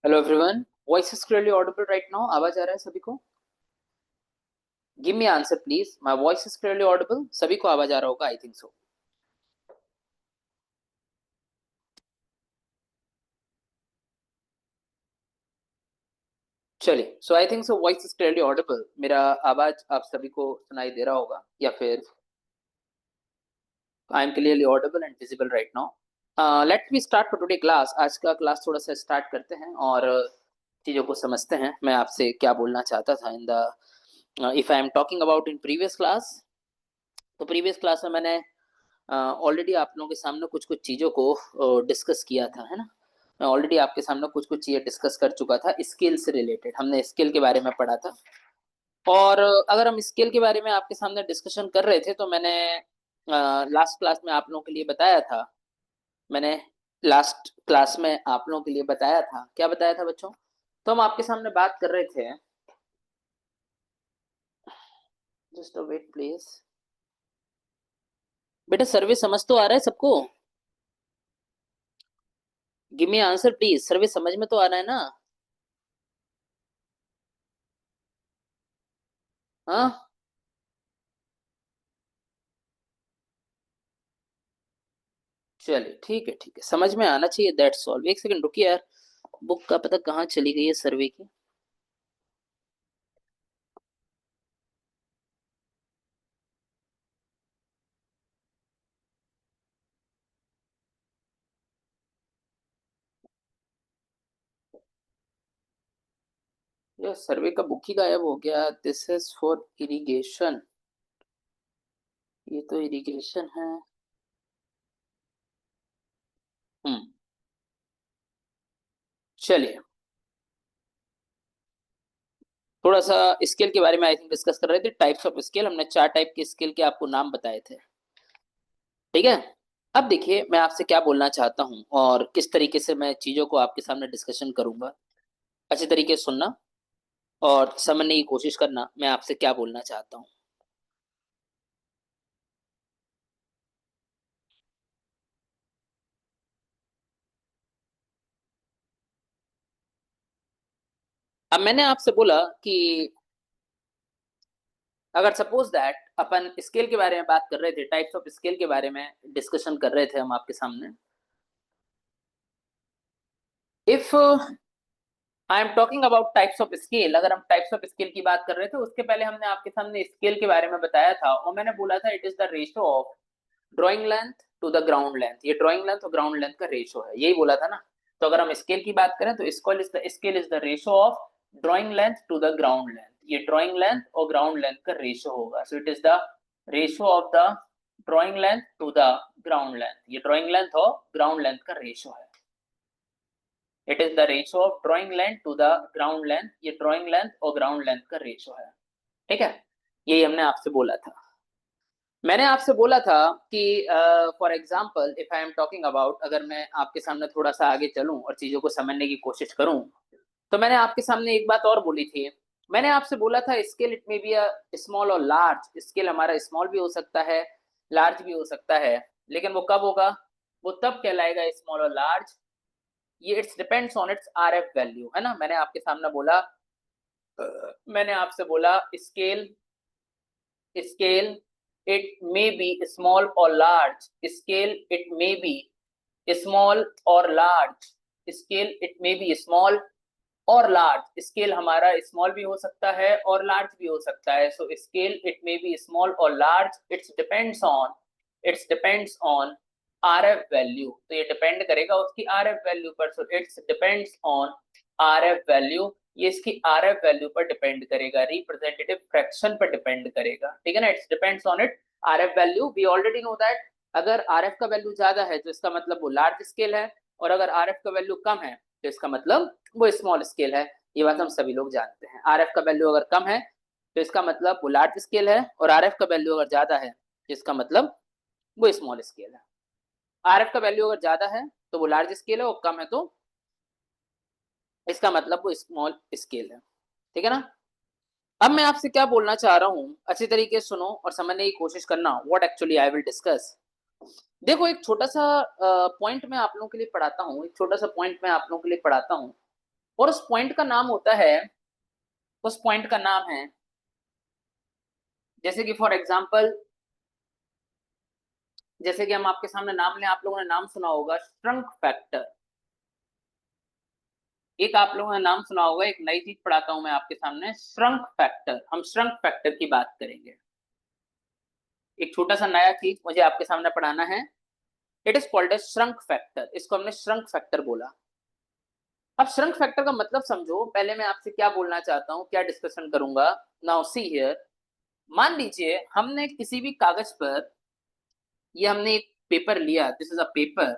Hello everyone, voice is clearly Audible right now. आवाज आ रहा है सभी को? Give me answer please. My voice is clearly Audible. सभी को आवाज आ रहा होगा, आई थिंक सो। चलिए, so I think so voice is clearly audible. मेरा आवाज आप सभी को सुनाई दे रहा होगा, या फिर I am clearly Audible and visible right now. Let me start for today class. आज का क्लास थोड़ा सा स्टार्ट करते हैं और चीजों को समझते हैं। मैं आपसे क्या बोलना चाहता था in the if I am talking about in previous class. तो प्रीवियस क्लास में मैंने ऑलरेडी आप लोगों के सामने कुछ कुछ चीज़ों को डिस्कस किया था, है ना। मैं ऑलरेडी आपके सामने कुछ कुछ चीज़ें डिस्कस कर चुका था। स्किल से रिलेटेड हमने स्किल के बारे में पढ़ा था। और अगर हम स्किल के बारे में आपके सामने डिस्कशन कर रहे थे तो मैंने लास्ट क्लास में आप लोगों के लिए बताया था। मैंने लास्ट क्लास में आप लोगों के लिए बताया था, क्या बताया था बच्चों? तो हम आपके सामने बात कर रहे थे। Just wait please. बेटा, सर्वे समझ तो आ रहा है सबको? Give me answer please. Survey समझ में तो आ रहा है ना? हाँ, चलिए ठीक है, ठीक है, समझ में आना चाहिए, दैट्स ऑल। एक सेकंड रुकिए यार, बुक का पता कहाँ चली गई है सर्वे की। ये सर्वे का बुक ही गायब हो गया। This is for irrigation. ये तो इरिगेशन है। हम्म। चलिए, थोड़ा सा स्केल के बारे में आई थिंक डिस्कस कर रहे थे। टाइप्स ऑफ स्केल, हमने 4 टाइप के स्केल के आपको नाम बताए थे। ठीक है। अब देखिए, मैं आपसे क्या बोलना चाहता हूँ और किस तरीके से मैं चीजों को आपके सामने डिस्कशन करूंगा। अच्छे तरीके से सुनना और समझने की कोशिश करना मैं आपसे क्या बोलना चाहता हूँ। अब मैंने आपसे बोला कि अगर सपोज दैट अपन स्केल के बारे में बात कर रहे थे, टाइप्स ऑफ स्केल के बारे में डिस्कशन कर रहे थे हम आपके सामने। If I am talking about types of scale, अगर हम टाइप्स ऑफ स्केल की बात कर रहे थे, उसके पहले हमने आपके सामने स्केल के बारे में बताया था और मैंने बोला था it is the ratio of drawing length to the ground length. ये ड्राइंग लेंथ और ग्राउंड लेंथ का रेशियो है, यही बोला था ना। तो अगर हम स्केल की बात करें तो scale is the ratio of drawing length to the ground length. ये ड्राइंग लेंथ और ग्राउंड लेंथ का रेशियो होगा। So it is the ratio of the drawing length to the ground length. ये ड्राइंग लेंथ और ground length का ratio है। It is the ratio of drawing length to the ground length. ये drawing length और ground length का ratio है। ठीक है, यही हमने आपसे बोला था। मैंने आपसे बोला था कि for example if I am talking about, अगर मैं आपके सामने थोड़ा सा आगे चलूं और चीजों को समझने की कोशिश करूं, तो मैंने आपके सामने एक बात और बोली थी। मैंने आपसे बोला था scale it may be a small और लार्ज। स्केल हमारा स्मॉल भी हो सकता है, लार्ज भी हो सकता है, लेकिन वो कब होगा? वो तब कहलाएगा स्मॉल और लार्ज। ये it's depends on it's RF value, है ना। मैंने आपके सामने बोला, मैंने आपसे बोला scale scale it may be small or large. Scale it may be small or large. Scale it may be small और लार्ज। स्केल हमारा स्मॉल भी हो सकता है और लार्ज भी हो सकता है। So scale it may be small और large. It's depends on R F value. तो ये डिपेंड करेगा उसकी आर एफ वैल्यू पर। So it's depends on R F value. ये इसकी आर एफ वैल्यू पर डिपेंड करेगा, रिप्रेजेंटेटिव फ्रैक्शन पर डिपेंड करेगा। ठीक है ना। It's depends on it R F value. We already know that अगर आर एफ का वैल्यू ज्यादा है तो इसका मतलब वो लार्ज स्केल है, और अगर आर एफ का वैल्यू कम है तो इसका मतलब वो स्मॉल स्केल है। ये बात हम सभी लोग जानते हैं। आर एफ का वैल्यू अगर कम है तो इसका मतलब वो लार्ज स्केल है, और आर एफ का वैल्यू अगर ज्यादा है तो इसका मतलब वो स्मॉल स्केल है। आर एफ का वैल्यू अगर ज्यादा है तो वो लार्ज स्केल है, और कम है तो इसका मतलब वो स्मॉल स्केल है। ठीक है ना। अब मैं आपसे क्या बोलना चाह रहा हूँ, अच्छी तरीके से सुनो और समझने की कोशिश करना what actually I will discuss. देखो, एक छोटा सा पॉइंट मैं आप लोगों के लिए पढ़ाता हूँ, एक छोटा सा पॉइंट मैं आप लोगों के लिए पढ़ाता हूँ। और उस पॉइंट का नाम होता है, उस पॉइंट का नाम है, जैसे कि फॉर एग्जाम्पल, जैसे कि हम आपके सामने नाम लें, आप लोगों ने नाम सुना होगा श्रंक फैक्टर। एक आप लोगों ने नाम सुना होगा, एक नई चीज पढ़ाता हूं मैं आपके सामने, श्रंक फैक्टर। हम श्रंक फैक्टर की बात करेंगे। एक छोटा सा नया चीज मुझे आपके सामने पढ़ाना है। It is called a shrunk factor. इसको हमने श्रंक फैक्टर बोला। अब श्रंक फैक्टर का मतलब समझो। पहले मैं आपसे क्या बोलना चाहता हूं, क्या डिस्कशन करूंगा। नाउ सी हियर, मान लीजिए हमने किसी भी कागज पर, ये हमने एक पेपर लिया, दिस इज अ पेपर,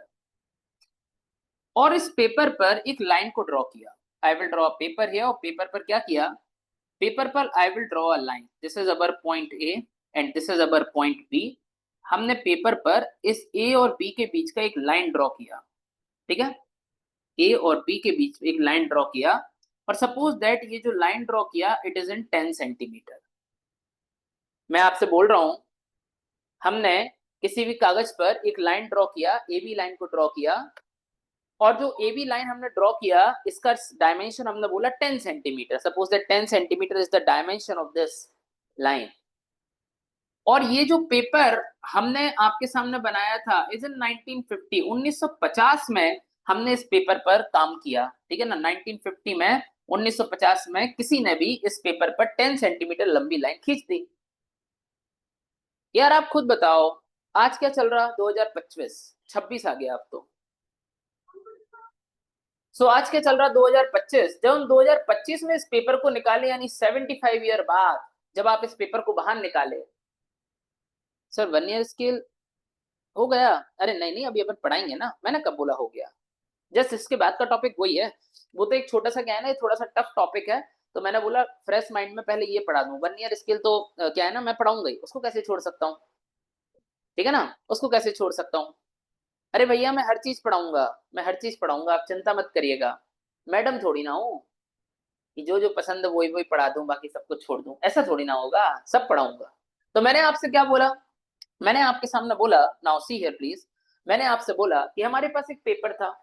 और इस पेपर पर एक लाइन को ड्रॉ किया। आई विल ड्रॉ पेपर है, और पेपर पर क्या किया, पेपर पर I will draw a line, this is our point A and this is our point B. हमने पेपर पर इस ए और बी के बीच का एक लाइन ड्रॉ किया। ठीक है, ए और बी के बीच एक लाइन ड्रॉ किया, और सपोज दैट ये जो लाइन ड्रॉ किया इट इज इन 10 सेंटीमीटर। मैं आपसे बोल रहा हूं, हमने किसी भी कागज पर एक लाइन ड्रॉ किया, ए बी लाइन को ड्रॉ किया, और जो ए बी लाइन हमने ड्रॉ किया इसका डायमेंशन हमने बोला 10 centimetre. Suppose that 10 centimetre is the dimension of this line. और ये जो पेपर हमने आपके सामने बनाया था इज इन 1950, 1950 में हमने इस पेपर पर काम किया। ठीक है ना, 1950 में, 1950 में किसी ने भी इस पेपर पर 10 सेंटीमीटर लंबी लाइन खींच दी। यार आप खुद बताओ, आज क्या चल रहा, 2025, 26 आ गया अब तो। सो आज क्या चल रहा, 2025। जब हम 2025 में इस पेपर को निकाले, यानी 75 ईयर बाद जब आप इस पेपर को बाहर निकाले, सर 1 ईयर स्केल हो गया। अरे नहीं नहीं, अभी अपन पढ़ाएंगे ना, मैंने कब बोला हो गया। जस्ट इसके बाद का टॉपिक वही है। वो तो एक छोटा सा क्या है ना, थोड़ा सा टफ टॉपिक है, तो मैंने बोला फ्रेश माइंड में पहले ये पढ़ा दूं। 1 ईयर स्केल तो क्या है ना, मैं पढ़ाऊंगा ही, उसको कैसे छोड़ सकता हूँ। ठीक है ना, उसको कैसे छोड़ सकता हूँ। अरे भैया मैं हर चीज पढ़ाऊंगा, मैं हर चीज पढ़ाऊंगा, आप चिंता मत करिएगा। मैडम थोड़ी ना हूँ कि जो जो पसंद है वही वही पढ़ा दूं, बाकी सब कुछ छोड़ दूं, ऐसा थोड़ी ना होगा, सब पढ़ाऊंगा। तो मैंने आपसे क्या बोला, मैंने आपके सामने बोला, नाउ सी हियर प्लीज, मैंने आपसे बोला कि हमारे पास एक पेपर था,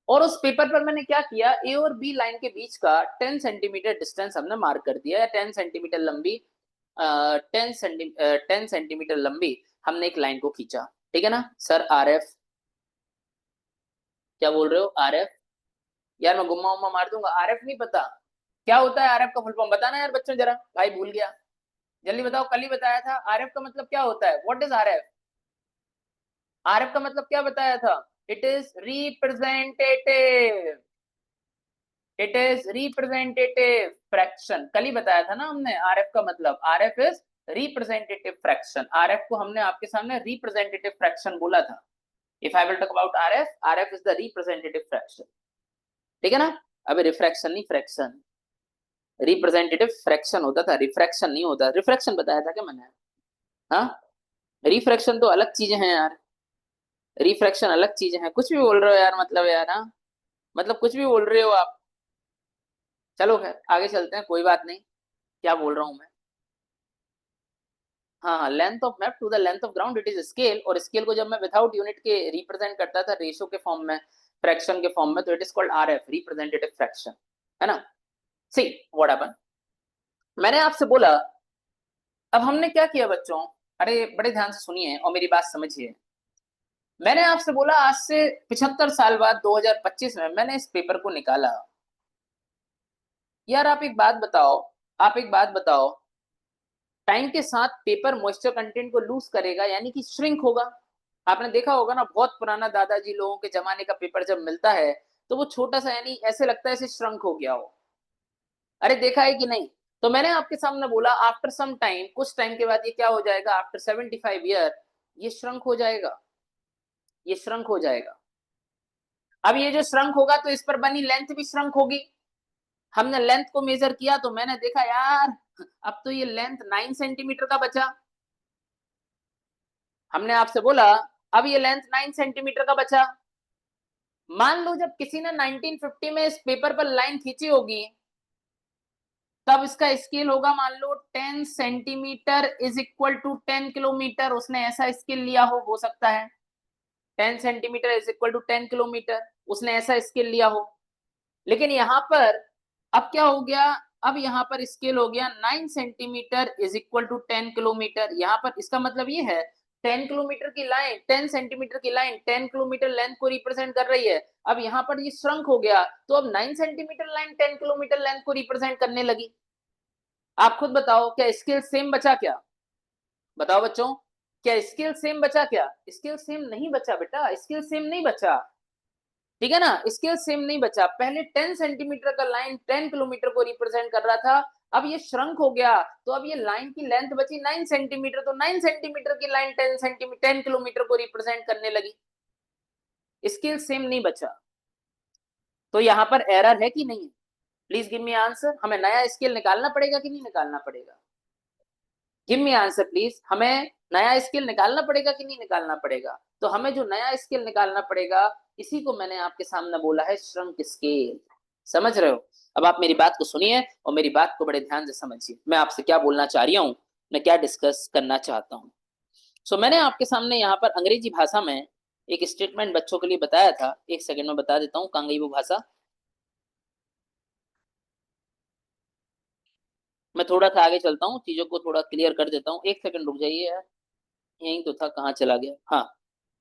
और उस पेपर पर मैंने क्या किया, ए और बी लाइन के बीच का 10 सेंटीमीटर डिस्टेंस हमने मार्क कर दिया, या 10 सेंटीमीटर लंबी, 10 सेंटीमीटर लंबी हमने एक लाइन को खींचा। ठीक है ना सर, आर एफ, क्या बोल रहे हो आर एफ। यार मैं गुम्मा उम्मा मार दूंगा, आर एफ नहीं पता क्या होता है, आर एफ का फुल फॉर्म बताना यार बच्चों जरा, भाई भूल गया, जल्दी बताओ, कल ही बताया था। आर एफ का मतलब क्या होता है, what is R F. Are F का मतलब क्या बताया था, it is representative, it is representative fraction, कल ही बताया था ना हमने। आरएफ का मतलब, RF is representative fraction. RF को हमने आपके सामने रिप्रेजेंटेटिव फ्रैक्शन बोला था। If I will talk about RF, RF is the representative fraction. ठीक है ना, अभी रिफ्रैक्शन नहीं, फ्रैक्शन, रिप्रेजेंटेटिव फ्रैक्शन होता था, रिफ्रैक्शन नहीं होता। रिफ्रैक्शन बताया था क्या मैंने, हाँ। रिफ्रैक्शन तो अलग चीजें हैं यार, रिफ्रैक्शन अलग चीजें हैं, कुछ भी बोल रहे हो यार, मतलब यार, हाँ, मतलब कुछ भी बोल रहे हो आप। चलो खैर आगे चलते हैं, कोई बात नहीं, क्या बोल रहा हूं मैं। हाँ हाँ, length of map to the length of ground it is scale. और स्केल को जब मैं विदाउट यूनिट के रिप्रेजेंट करता था रेशो के फॉर्म में, फ्रैक्शन के फॉर्म में, तो it is called R F, representative fraction, है ना। सी व्हाट हैपन, मैंने आपसे बोला, अब हमने क्या किया बच्चों, अरे बड़े ध्यान से सुनिए और मेरी बात समझिए। मैंने आपसे बोला आज से 75 साल बाद 2025 में मैंने इस पेपर को निकाला। यार आप एक बात बताओ, आप एक बात बताओ, टाइम के साथ पेपर मॉइस्चर कंटेंट को लूज करेगा, यानी कि श्रिंक होगा। आपने देखा होगा ना, बहुत पुराना दादाजी लोगों के जमाने का पेपर जब मिलता है तो वो छोटा सा, यानी ऐसे लगता है ऐसे श्रंक हो गया हो। अरे देखा है कि नहीं। तो मैंने आपके सामने बोला आफ्टर सम टाइम, कुछ टाइम के बाद ये क्या हो जाएगा, आफ्टर 75 ईयर ये श्रंक हो जाएगा, ये श्रंक हो जाएगा। अब ये जो श्रंक होगा तो इस पर बनी लेंथ भी श्रंक होगी। हमने लेंथ को मेजर किया तो मैंने देखा यार, अब तो ये लेंथ 9 सेंटीमीटर का बचा। हमने आपसे बोला अब ये लेंथ 9 सेंटीमीटर का बचा। मान लो जब किसी ने 1950 में इस पेपर पर लाइन खींची होगी, तब इसका स्केल होगा मान लो 10 centimetre is equal to 10 kilometre. उसने ऐसा स्केल लिया हो सकता है, 10 centimetre is equal to 10 kilometre, उसने ऐसा स्केल लिया हो। लेकिन यहाँ पर अब क्या हो गया, अब यहाँ पर स्केल हो गया 9 centimetre is equal to 10 kilometre. यहाँ पर इसका मतलब ये है 10 किलोमीटर की लाइन, 10 सेंटीमीटर की लाइन 10 किलोमीटर लेंथ को रिप्रेजेंट कर रही है। अब यहाँ पर ये श्रंक हो गया, तो अब 9 सेंटीमीटर लाइन 10 किलोमीटर लेंथ को रिप्रेजेंट करने लगी। आप खुद बताओ क्या स्केल सेम बचा क्या? बताओ बच्चों, क्या स्केल सेम बचा क्या? स्केल सेम नहीं बचा बेटा, स्केल सेम नहीं बचा। ठीक है ना, स्केल सेम नहीं बचा। पहले 10 सेंटीमीटर का लाइन 10 किलोमीटर को रिप्रेजेंट कर रहा था, अब ये श्रंक हो गया, तो अब ये लाइन की लेंथ बची 9 सेंटीमीटर, तो 9 सेंटीमीटर की लाइन 10 सेंटीमीटर 10 किलोमीटर को रिप्रेजेंट करने लगी। स्केल सेम नहीं बचा, तो यहां पर एरर है कि नहीं? Please give me answer. हमें नया स्केल निकालना पड़ेगा कि नहीं निकालना पड़ेगा? Give me answer please. हमें नया स्केल निकालना पड़ेगा कि नहीं निकालना पड़ेगा? तो हमें जो नया स्केल निकालना पड़ेगा, इसी को मैंने आपके सामने बोला है श्रंक स्केल। समझ रहे हो? अब आप मेरी बात को सुनिए और मेरी बात को बड़े ध्यान से समझिए, मैं आपसे क्या बोलना चाह रही हूँ, मैं क्या डिस्कस करना चाहता हूँ। मैंने आपके सामने यहाँ पर अंग्रेजी भाषा में एक स्टेटमेंट बच्चों के लिए बताया था। एक सेकंड में बता देता हूँ कहाँ गई वो भाषा। मैं थोड़ा सा आगे चलता हूँ, चीजों को थोड़ा क्लियर कर देता हूँ। एक सेकंड रुक जाइए यार, यही तो था, कहाँ चला गया। हाँ,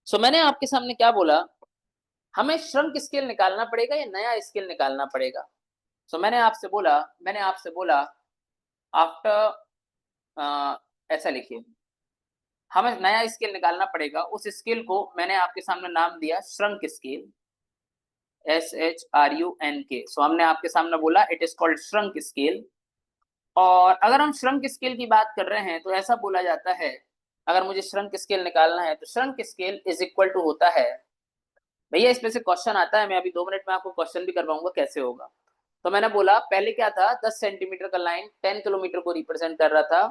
मैंने आपके सामने क्या बोला, हमें श्रम स्केल निकालना पड़ेगा या नया स्केल निकालना पड़ेगा? मैंने आपसे बोला आफ्टर, ऐसा लिखिए, हमें नया स्केल निकालना पड़ेगा। उस स्केल को मैंने आपके सामने नाम दिया श्रंक स्केल, SHRUNK। हमने आपके सामने बोला it is called shrunk scale. और अगर हम श्रंक स्केल की बात कर रहे हैं तो ऐसा बोला जाता है, अगर मुझे श्रंक स्केल निकालना है तो shrunk scale is equal to होता है, भैया इस पे से क्वेश्चन आता है, मैं अभी 2 मिनट में आपको क्वेश्चन भी करवाऊंगा कैसे होगा। तो मैंने बोला पहले क्या था, 10 सेंटीमीटर का लाइन 10 किलोमीटर को रिप्रेजेंट कर रहा था।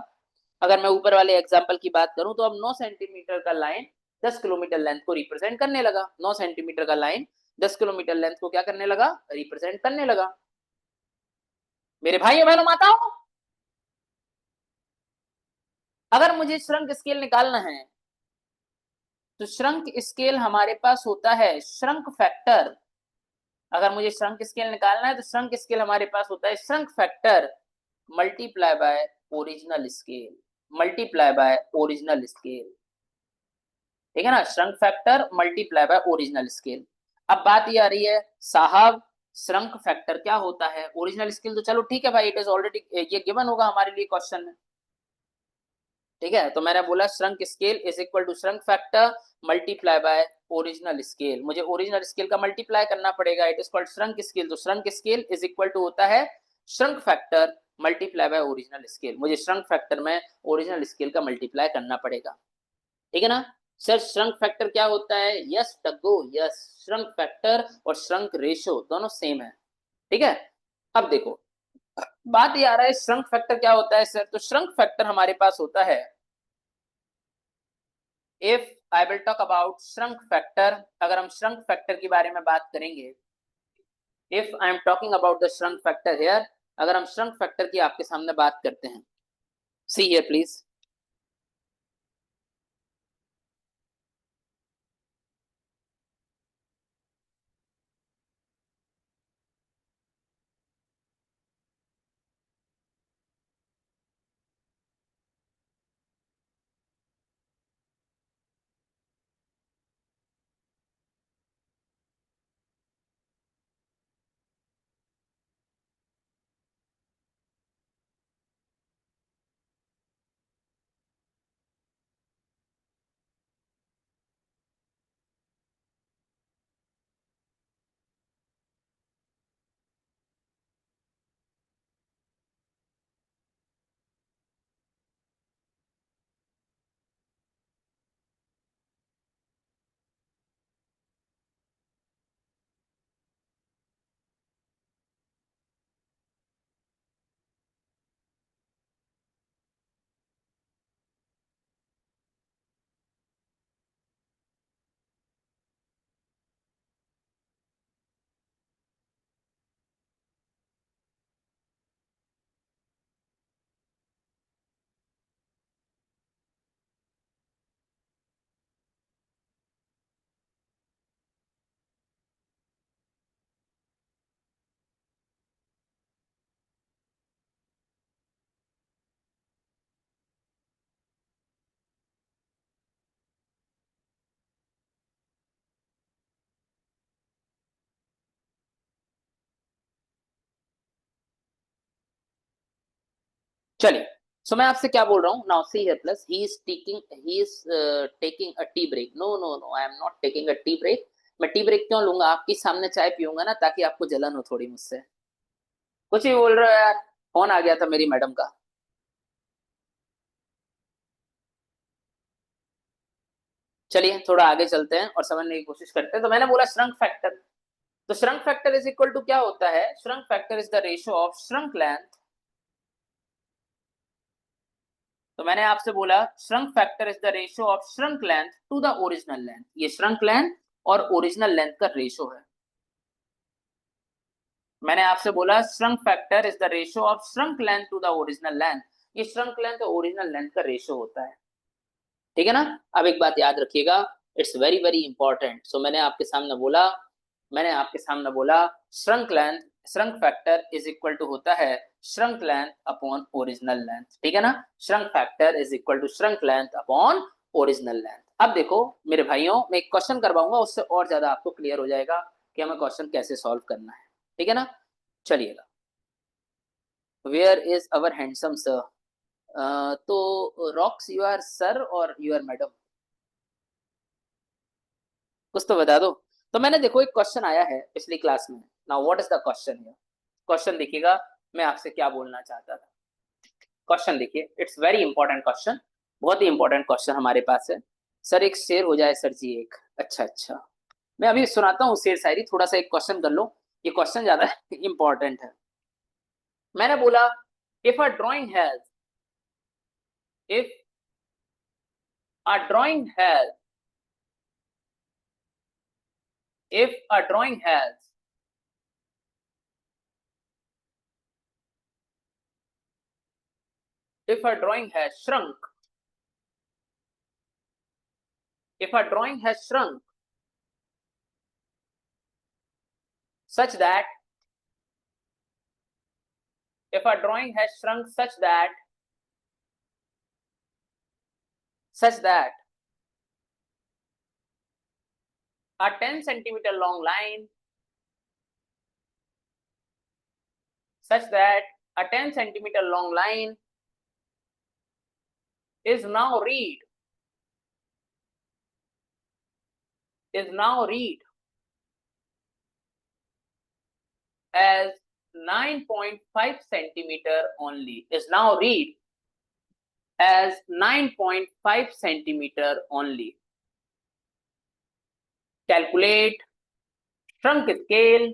अगर मैं ऊपर वाले एग्जाम्पल की बात करूं तो अब 9 सेंटीमीटर का लाइन 10 किलोमीटर लेंथ को रिप्रेजेंट करने लगा। 9 सेंटीमीटर का लाइन 10 किलोमीटर लेंथ को क्या करने लगा, रिप्रेजेंट करने लगा। मेरे भाइयों बहनों माताओं, अगर मुझे श्रंक स्केल निकालना है तो श्रंक स्केल हमारे पास होता है श्रंक फैक्टर। अगर मुझे श्रंक स्केल निकालना है तो श्रंक स्केल हमारे पास होता है shrunk factor multiply by original scale, multiply by original scale. ठीक है ना, shrunk factor multiply by original scale. अब बात ये आ रही है साहब, श्रंक फैक्टर क्या होता है, ओरिजिनल स्केल तो चलो ठीक है भाई, इट इज ऑलरेडी ये गिवन होगा हमारे लिए क्वेश्चन में। ठीक है, तो मैंने बोला shrunk scale is equal to shrunk factor multiply by original scale. मुझे ओरिजिनल स्केल का मल्टीप्लाई करना पड़ेगा, it is called shrunk scale. तो shrunk scale is equal to होता है shrunk factor multiply by original scale. मुझे श्रंक फैक्टर में original scale का मल्टीप्लाई करना पड़ेगा। ठीक है ना सर, श्रंक फैक्टर क्या होता है? यस टग्गो, यस, श्रंक फैक्टर और श्रंक रेशो दोनों सेम है। ठीक है, अब देखो बात ये आ रहा है श्रंक फैक्टर क्या होता है सर। तो श्रंक फैक्टर हमारे पास होता है, if I will talk about shrunk factor, अगर हम श्रंक फैक्टर के बारे में बात करेंगे, if I am talking about the shrunk factor here, अगर हम श्रंक फैक्टर की आपके सामने बात करते हैं, सी हियर प्लीज। चलिए, सो मैं आपसे क्या बोल रहा हूँ now, see here plus, he is taking a tea break. No no no, I am not taking a tea break. मैं टी ब्रेक क्यों लूंगा? आपके सामने चाय पीऊंगा ना, ताकि आपको जलन हो थोड़ी मुझसे। कुछ ही बोल रहे हो यार, फोन आ गया था मेरी मैडम का। चलिए थोड़ा आगे चलते हैं और समझने की कोशिश करते हैं। तो मैंने बोला श्रंक फैक्टर। तो shrunk factor is equal to क्या होता है? Shrunk factor is the ratio of shrunk length. तो मैंने आपसे बोला shrunk factor is the ratio of shrunk length to the original length. ये श्रंक लेंथ और ओरिजिनल लेंथ का रेशियो है। मैंने आपसे बोला shrunk factor is the ratio of shrunk length to the original length. ये श्रंक लेंथ और original length का रेशियो होता है। ठीक है ना? अब एक बात याद रखिएगा, it's very very important. So मैंने आपके सामने बोला shrunk length, shrunk factor is equal to होता है shrunk length upon original length. ठीक है ना? Shrunk factor is equal to shrunk length upon original length. अब देखो मेरे भाइयों, मैं एक क्वेश्चन करवाऊंगा, उससे और ज्यादा आपको क्लियर हो जाएगा कि हमें क्वेश्चन कैसे सॉल्व करना है। ठीक है ना? चलिएगा, where is our handsome sir? तो रॉक्स यू आर सर और यू आर मैडम? कुछ तो बता दो। तो मैंने देखो एक क्वेश्चन आया है पिछली क्लास में। Now what is the question here? Question देखिएगा, मैं आपसे क्या बोलना चाहता था। क्वेश्चन देखिए, इट्स वेरी इंपॉर्टेंट क्वेश्चन, बहुत ही इंपॉर्टेंट क्वेश्चन हमारे पास है। सर एक शेर हो जाए सर जी एक। अच्छा अच्छा, मैं अभी सुनाता हूँ शेर शायरी, थोड़ा सा एक क्वेश्चन कर लो। ये क्वेश्चन ज्यादा इंपॉर्टेंट है। मैंने बोला if a drawing has, if a drawing has, if a drawing has, if a drawing has shrunk, if a drawing has shrunk such that, if a drawing has shrunk such that a 10 centimeter long line, such that a 10 centimeter long line is now read, is now read as 9.5 centimeter only, is now read as 9.5 centimeter only. Calculate shrunk scale,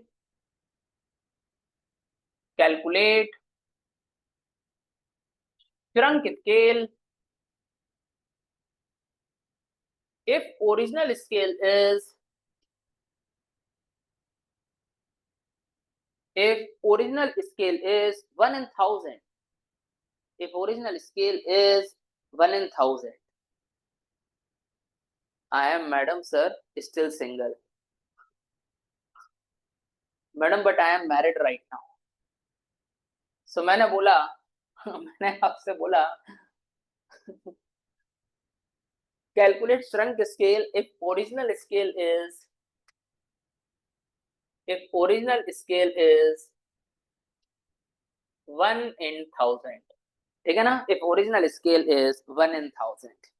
calculate shrunk scale if original scale is, if original scale is 1 in 1000, if original scale is 1 in 1000, I am madam sir still single, madam but I am married right now. So मैंने बोला मैंने आपसे बोला calculate shrunk scale if original scale is, if original scale is 1 in 1000। ठीक है ना? if original scale is 1 in 1000।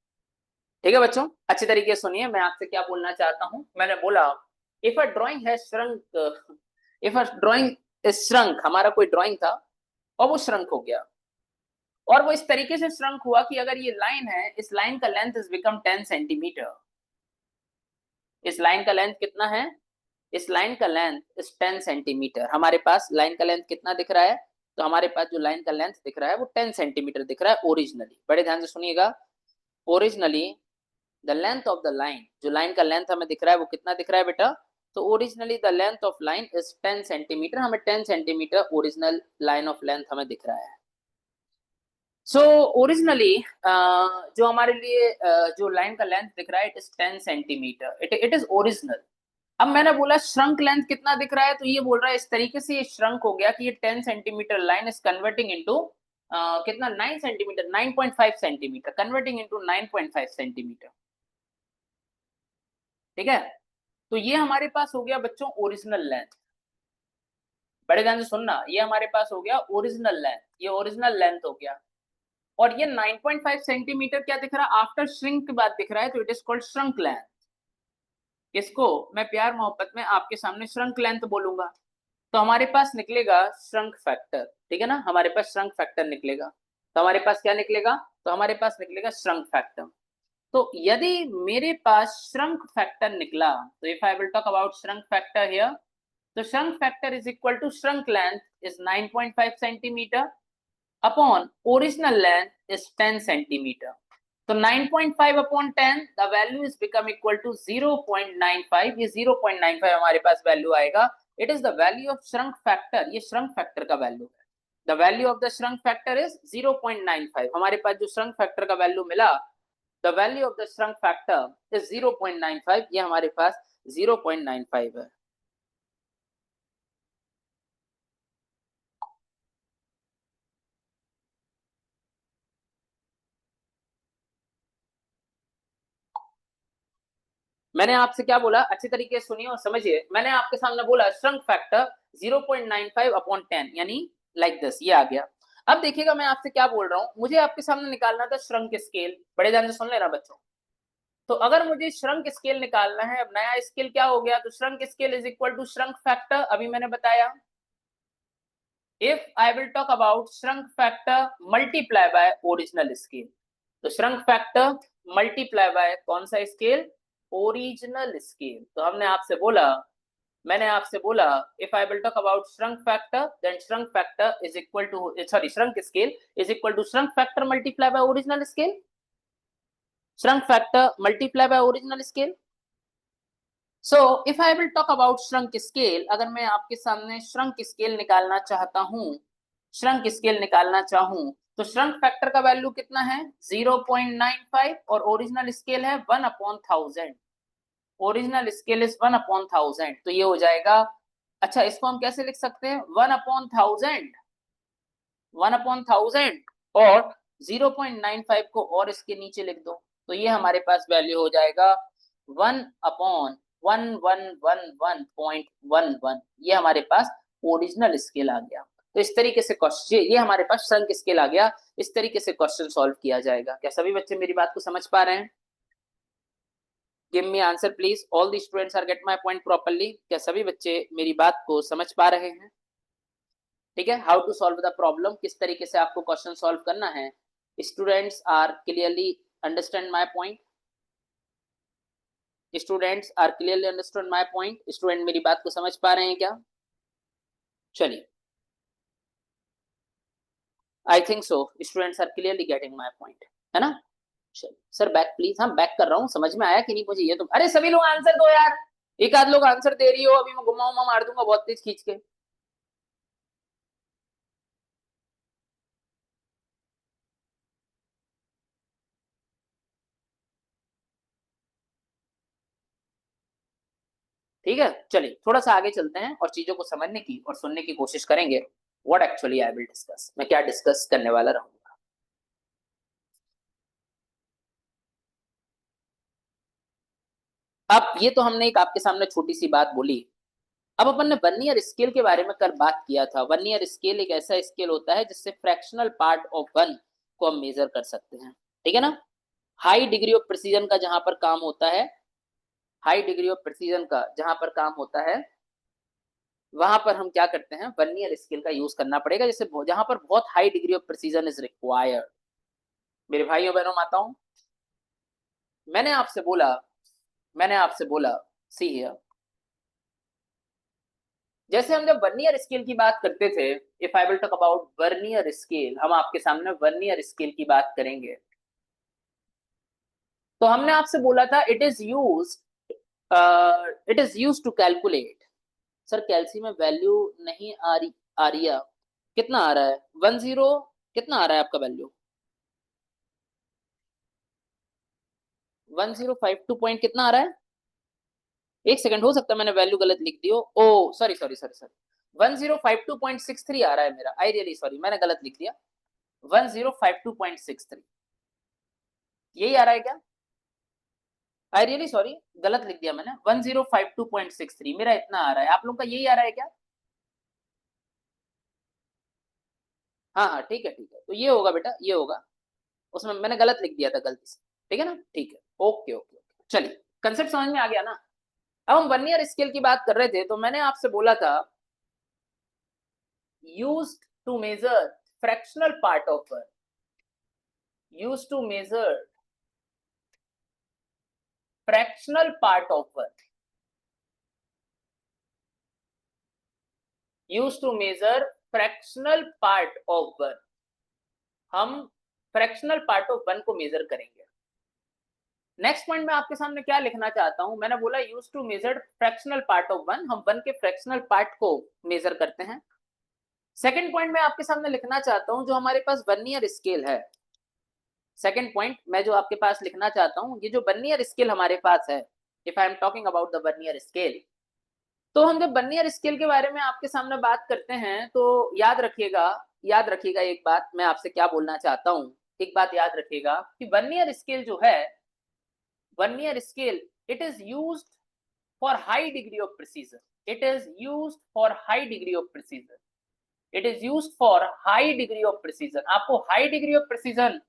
ठीक है बच्चों, अच्छी तरीके से सुनिए मैं आपसे क्या बोलना चाहता हूं। मैंने बोला इफ अ ड्राइंग है shrunk, if a drawing is shrunk, हमारा कोई ड्राइंग था और वो श्रंक हो गया, और वो इस तरीके से श्रंक हुआ कि अगर ये लाइन है, इस लाइन का लेंथ इज बिकम 10 सेंटीमीटर। इस लाइन का लेंथ कितना है? इस लाइन का लेंथ इज 10 सेंटीमीटर। हमारे पास लाइन का लेंथ कितना दिख रहा है? तो हमारे पास जो लाइन का लेंथ दिख रहा है वो 10 सेंटीमीटर दिख रहा है ओरिजिनली। बड़े ध्यान से सुनिएगा, originally the length of the line, जो लाइन का लेंथ हमें दिख रहा है वो कितना दिख रहा है बेटा? तो originally the length of line is 10 centimetre. हमें 10 centimetre original line of length हमें दिख रहा है। सो ओरिजिनली जो हमारे लिए जो लाइन का लेंथ दिख रहा है it is 10 centimetre, it is original. अब मैंने बोला श्रंक लेंथ कितना दिख रहा है, तो ये बोल रहा है इस तरीके से ये श्रंक हो गया कि ये 10 centimetre line is converting into कितना, 9 centimetre, 9.5 centimetre, converting into 9.5 centimetre. ठीक है? तो ये हमारे पास हो गया बच्चों ओरिजिनल लेंथ। बड़े ध्यान से सुनना, ये हमारे पास हो गया ओरिजिनल लेंथ, ये ओरिजिनल लेंथ हो गया। और ये 9.5 सेंटीमीटर क्या दिख रहा है, आफ्टर श्रिंक के बाद दिख रहा है, तो it is called shrunk length. इसको मैं प्यार मोहब्बत में आपके सामने श्रंक लेंथ बोलूंगा। तो हमारे पास निकलेगा श्रंक फैक्टर, ठीक है ना, हमारे पास श्रंक फैक्टर निकलेगा। तो हमारे पास क्या निकलेगा, तो हमारे पास निकलेगा श्रंक फैक्टर। तो यदि मेरे पास श्रंक फैक्टर निकला, तो if I will talk about shrunk factor here, तो shrunk factor is equal to shrunk length is 9.5 centimetre upon original length is 10 centimetre. तो 9.5 upon 10, the value is become equal to 0.95। ये 0.95 हमारे पास value आएगा। It is the value of shrunk factor, ये shrunk factor का value है। The value of the shrunk factor is 0.95। हमारे पास जो श्रंक फैक्टर का वैल्यू मिला, the value of the shrunk factor is 0.95। ये हमारे पास 0.95 है। मैंने आपसे क्या बोला, अच्छी तरीके से सुनिए और समझिए। मैंने आपके सामने बोला श्रंक फैक्टर 0.95 अपॉन 10, यानी लाइक दिस, ये आ गया। अब देखिएगा मैं आपसे क्या बोल रहा हूं, मुझे आपके सामने निकालना था श्रंक स्केल। बड़े ध्यान से सुन लेना बच्चों। तो अगर मुझे श्रंक स्केल निकालना है, अब नया स्केल क्या हो गया, तो shrunk scale is equal to shrunk factor, अभी मैंने बताया। If I will talk about shrunk factor multiply by original scale, तो श्रंक फैक्टर मल्टीप्लाई बाय कौन सा स्केल, ओरिजिनल स्केल। तो हमने आपसे बोला, मैंने आपसे बोला, if I will talk about shrunk factor, then shrunk factor is equal to, sorry, shrunk scale is equal to shrunk factor multiply by original scale, shrunk factor multiply by original scale. So if I will talk about shrunk scale, अगर मैं आपके सामने shrunk scale निकालना चाहता हूं, shrunk scale निकालना चाहूं, तो श्रंक फैक्टर का वैल्यू कितना है, 0.95, और ओरिजिनल स्केल है 1/1000। ओरिजिनल स्केल इज 1/1000, तो ये हो जाएगा। अच्छा, इसको हम कैसे लिख सकते हैं, 1/1000, 1/1000 और 0.95 को और इसके नीचे लिख दो, तो ये हमारे पास वैल्यू हो जाएगा 1/1111.11। ये हमारे पास ओरिजिनल स्केल आ गया। तो इस तरीके से क्वेश्चन, ये हमारे पास श्रंक स्केल आ गया। इस तरीके से क्वेश्चन सॉल्व किया जाएगा। क्या सभी बच्चे मेरी बात को समझ पा रहे हैं? Give me answer please, all the students are get my point properly. क्या सभी बच्चे मेरी बात को समझ पा रहे हैं? ठीक है, how to solve the problem, किस तरीके से आपको क्वेश्चन सॉल्व करना है। Students are clearly understand my point, students are clearly understand my point, student मेरी बात को समझ पा रहे हैं क्या? चलिए, I think so students are clearly getting my point, है ना। चलिए सर, बैक प्लीज। हाँ, बैक कर रहा हूँ, समझ में आया कि नहीं मुझे ये तो। अरे सभी लोग आंसर दो यार, एक आध लोग आंसर दे रही हो, अभी मैं घुमा उमा मार दूंगा बहुत तेज खींच के। ठीक है, चलिए थोड़ा सा आगे चलते हैं और चीजों को समझने की और सुनने की कोशिश करेंगे। What actually I will discuss, मैं क्या डिस्कस करने वाला रहूंगा। अब ये तो हमने एक आपके सामने छोटी सी बात बोली। अब अपन ने वर्नियर स्केल के बारे में कर बात किया था। वर्नियर स्केल एक ऐसा स्केल होता है जिससे फ्रैक्शनल पार्ट ऑफ वन को हम मेजर कर सकते हैं, ठीक है ना। हाई डिग्री ऑफ प्रिसीजन का जहां पर काम होता है, हाई डिग्री ऑफ प्रिसीजन का जहां पर काम होता है, वहां पर हम क्या करते हैं, वर्नियर स्केल का यूज करना पड़ेगा, जैसे जहां पर बहुत high degree of precision is required. मेरे भाइयों बहनों माताओं, मैंने आपसे बोला, मैंने आपसे बोला, सी हियर, जैसे हम जब वर्नियर स्केल की बात करते थे, if I will talk about vernier scale, हम आपके सामने वर्नियर स्केल की बात करेंगे। तो हमने आपसे बोला था it is use to calculate. Sir calci में वैल्यू नहीं आ रही है, कितना आ रहा है, 10, कितना आ रहा है आपका वैल्यू, 1052 पॉइंट कितना आ रहा है। एक सेकंड, हो सकता है मैंने वैल्यू गलत लिख दी हो। ओ सॉरी सॉरी सॉरी सॉरी, 1052.63 आ रहा है मेरा। आई रियली सॉरी, मैंने गलत लिख दिया। 1052.63 यही आ रहा है क्या? आई रियली सॉरी, गलत लिख दिया मैंने। 1052.63 मेरा इतना आ रहा है, आप लोग का यही आ रहा है क्या? हाँ हाँ, ठीक है ठीक है, तो ये होगा बेटा, ये होगा। उसमें मैंने गलत लिख दिया था गलती से, ठीक है ना, ठीक है, ओके ओके ओके, चलिए कंसेप्ट समझ में आ गया ना। अब हम वर्नियर स्केल की बात कर रहे थे, तो मैंने आपसे बोला था used to measure fractional part of one, used to measure fractional part of one, used to measure fractional part of one, हम फ्रैक्शनल पार्ट ऑफ वन को मेजर करेंगे। नेक्स्ट पॉइंट में आपके सामने क्या लिखना चाहता हूं, मैंने बोला use to measure fractional part of one, हम वन के फ्रैक्शनल पार्ट को मेजर करते हैं। सेकंड पॉइंट में आपके सामने लिखना चाहता हूं, जो हमारे पास वर्नियर स्केल है, सेकंड पॉइंट मैं जो आपके पास लिखना चाहता हूं, ये जो वर्नियर स्केल हमारे पास है, if I am talking about the vernier scale, तो हम जब वर्नियर स्केल के बारे में आपके सामने बात करते हैं तो याद रखिएगा, याद रखिएगा एक बात मैं आपसे क्या बोलना चाहता हूं, एक बात याद रखिएगा कि वर्नियर स्केल जो है, vernier scale it is used for high degree of precision, it is used for high degree of precision, it is used for high degree of precision. आपको high degree of precision,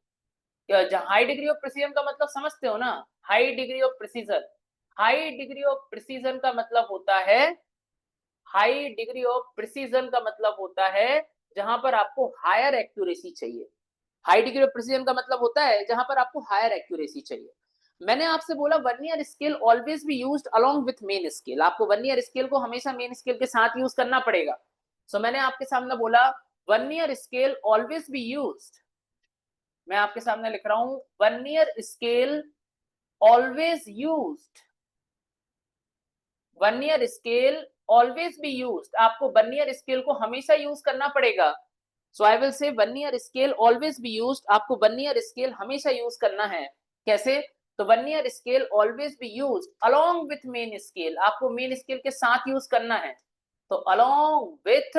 high degree of precision का मतलब समझते हो ना, high degree of precision, high degree of precision का मतलब होता है, हाई डिग्री ऑफ प्रिसीजन का मतलब होता है जहां पर आपको हायर एक्यूरेसी चाहिए। हाई डिग्री ऑफ प्रिसीजन का मतलब होता है जहां पर आपको हायर एक्यूरेसी चाहिए। मैंने आपसे बोला vernier scale always be used along with main scale, आपको वर्नियर स्केल को हमेशा मेन स्केल के साथ यूज करना पड़ेगा। सो मैंने आपके सामने बोला vernier scale always be used, मैं आपके सामने लिख रहा हूं vernier scale always used, vernier scale always be used, आपको वर्नियर स्केल को हमेशा यूज करना पड़ेगा। So I will say vernier scale always be used, आपको वर्नियर स्केल हमेशा यूज करना है। कैसे? तो vernier scale always be used along with main scale, आपको मेन स्केल के साथ यूज करना है। तो अलोंग विथ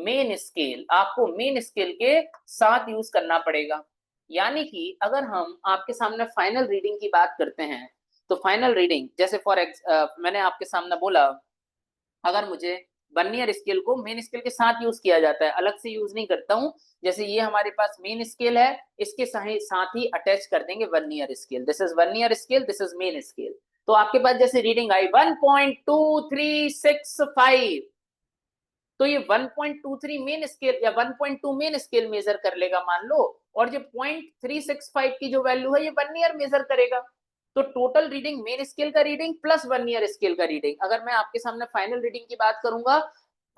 मेन स्केल, आपको मेन स्केल के साथ यूज करना पड़ेगा। यानी कि अगर हम आपके सामने फाइनल रीडिंग की बात करते हैं, तो फाइनल रीडिंग जैसे मैंने आपके सामने बोला, अगर मुझे वर्नियर स्केल को मेन स्केल के साथ यूज किया जाता है, अलग से यूज नहीं करता हूं, जैसे ये हमारे पास मेन स्केल है, इसके साथ ही अटैच कर देंगे vernier scale, this is vernier scale, this is main scale. तो आपके पास जैसे रीडिंग आई 1.2365, तो ये 1.23 मेन स्केल या 1.2 मेन स्केल मेजर कर लेगा मान लो, और जो 0.365 की जो वैल्यू है ये वर्नियर मेजर करेगा। तो टोटल रीडिंग मेन स्केल का रीडिंग प्लस वर्नियर स्केल का रीडिंग, अगर मैं आपके सामने फाइनल रीडिंग की बात करूंगा,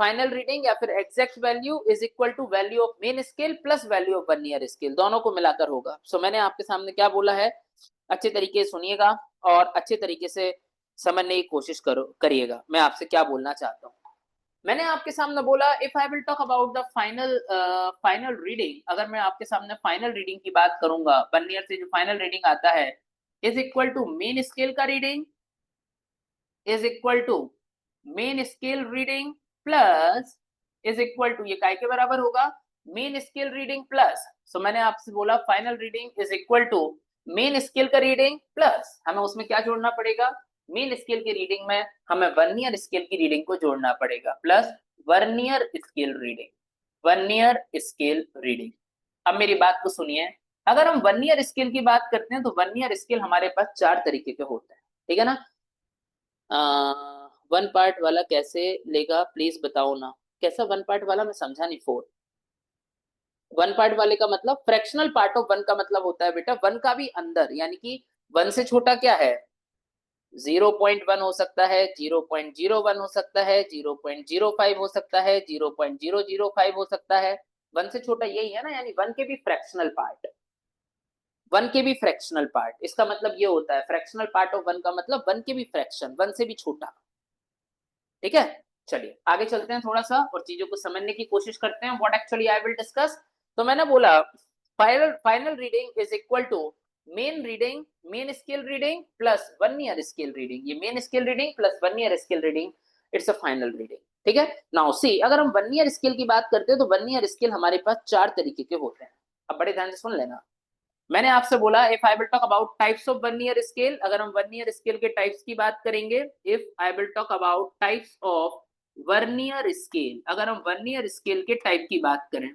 फाइनल रीडिंग या फिर exact value is equal to value of main scale plus value of vernier scale, दोनों को मिलाकर होगा। सो मैंने आपके सामने क्या बोला है, अच्छे तरीके से सुनिएगा और अच्छे तरीके से समझने की कोशिश करिएगा मैं आपसे क्या बोलना चाहता हूँ। मैंने आपके सामने बोला if I will talk about the final reading, अगर मैं आपके सामने फाइनल रीडिंग की बात करूंगा, वर्नियर से जो फाइनल रीडिंग आता है is equal to main scale का reading, is equal to main scale reading plus, is equal to, ये काय के बराबर होगा, main scale reading plus. So मैंने आपसे बोला final reading is equal to main scale का रीडिंग प्लस हमें उसमें क्या जोड़ना पड़ेगा, मेन स्केल की रीडिंग में हमें वर्नियर स्केल की रीडिंग को जोड़ना पड़ेगा, plus vernier scale reading, vernier scale reading. अब मेरी बात को सुनिए, अगर हम वर्नियर स्केल की बात करते हैं तो वर्नियर स्केल हमारे पास 4 तरीके के होते हैं, ठीक है ना। वन पार्ट वाला कैसे लेगा प्लीज बताओ ना, कैसा वन पार्ट वाला, मैं समझा नहीं। 4 वन पार्ट वाले का मतलब फ्रैक्शनल पार्ट ऑफ वन का मतलब होता है बेटा वन का भी अंदर, यानी कि वन से छोटा क्या है, 0.1 हो सकता है, 0.01 हो सकता है, 0.05 हो सकता है, 0.005 हो सकता है, वन से छोटा यही है ना, यानी वन के भी फ्रैक्शनल पार्ट, वन के भी फ्रैक्शनल पार्ट, इसका मतलब ये होता है फ्रैक्शनल पार्ट ऑफ वन का मतलब वन के भी फ्रैक्शन, वन से भी छोटा, ठीक है। चलिए आगे चलते हैं थोड़ा सा और चीजों को समझने की कोशिश करते हैं, what actually I will discuss. तो मैंने बोला final reading is equal to main reading, main scale reading plus vernier scale reading, ये main scale reading plus vernier scale reading, it's a final reading, ठीक है। नाउ सी, अगर हम vernier scale की बात करते हैं तो वर्नियर स्केल हमारे पास 4 तरीके के होते हैं। अब बड़े ध्यान से सुन लेना, मैंने आपसे बोला if I will talk about types of vernier scale, अगर हम वर्नियर स्केल के टाइप्स की बात करेंगे, if I will talk about types of vernier scale, अगर हम वर्नियर स्केल के टाइप की बात करें,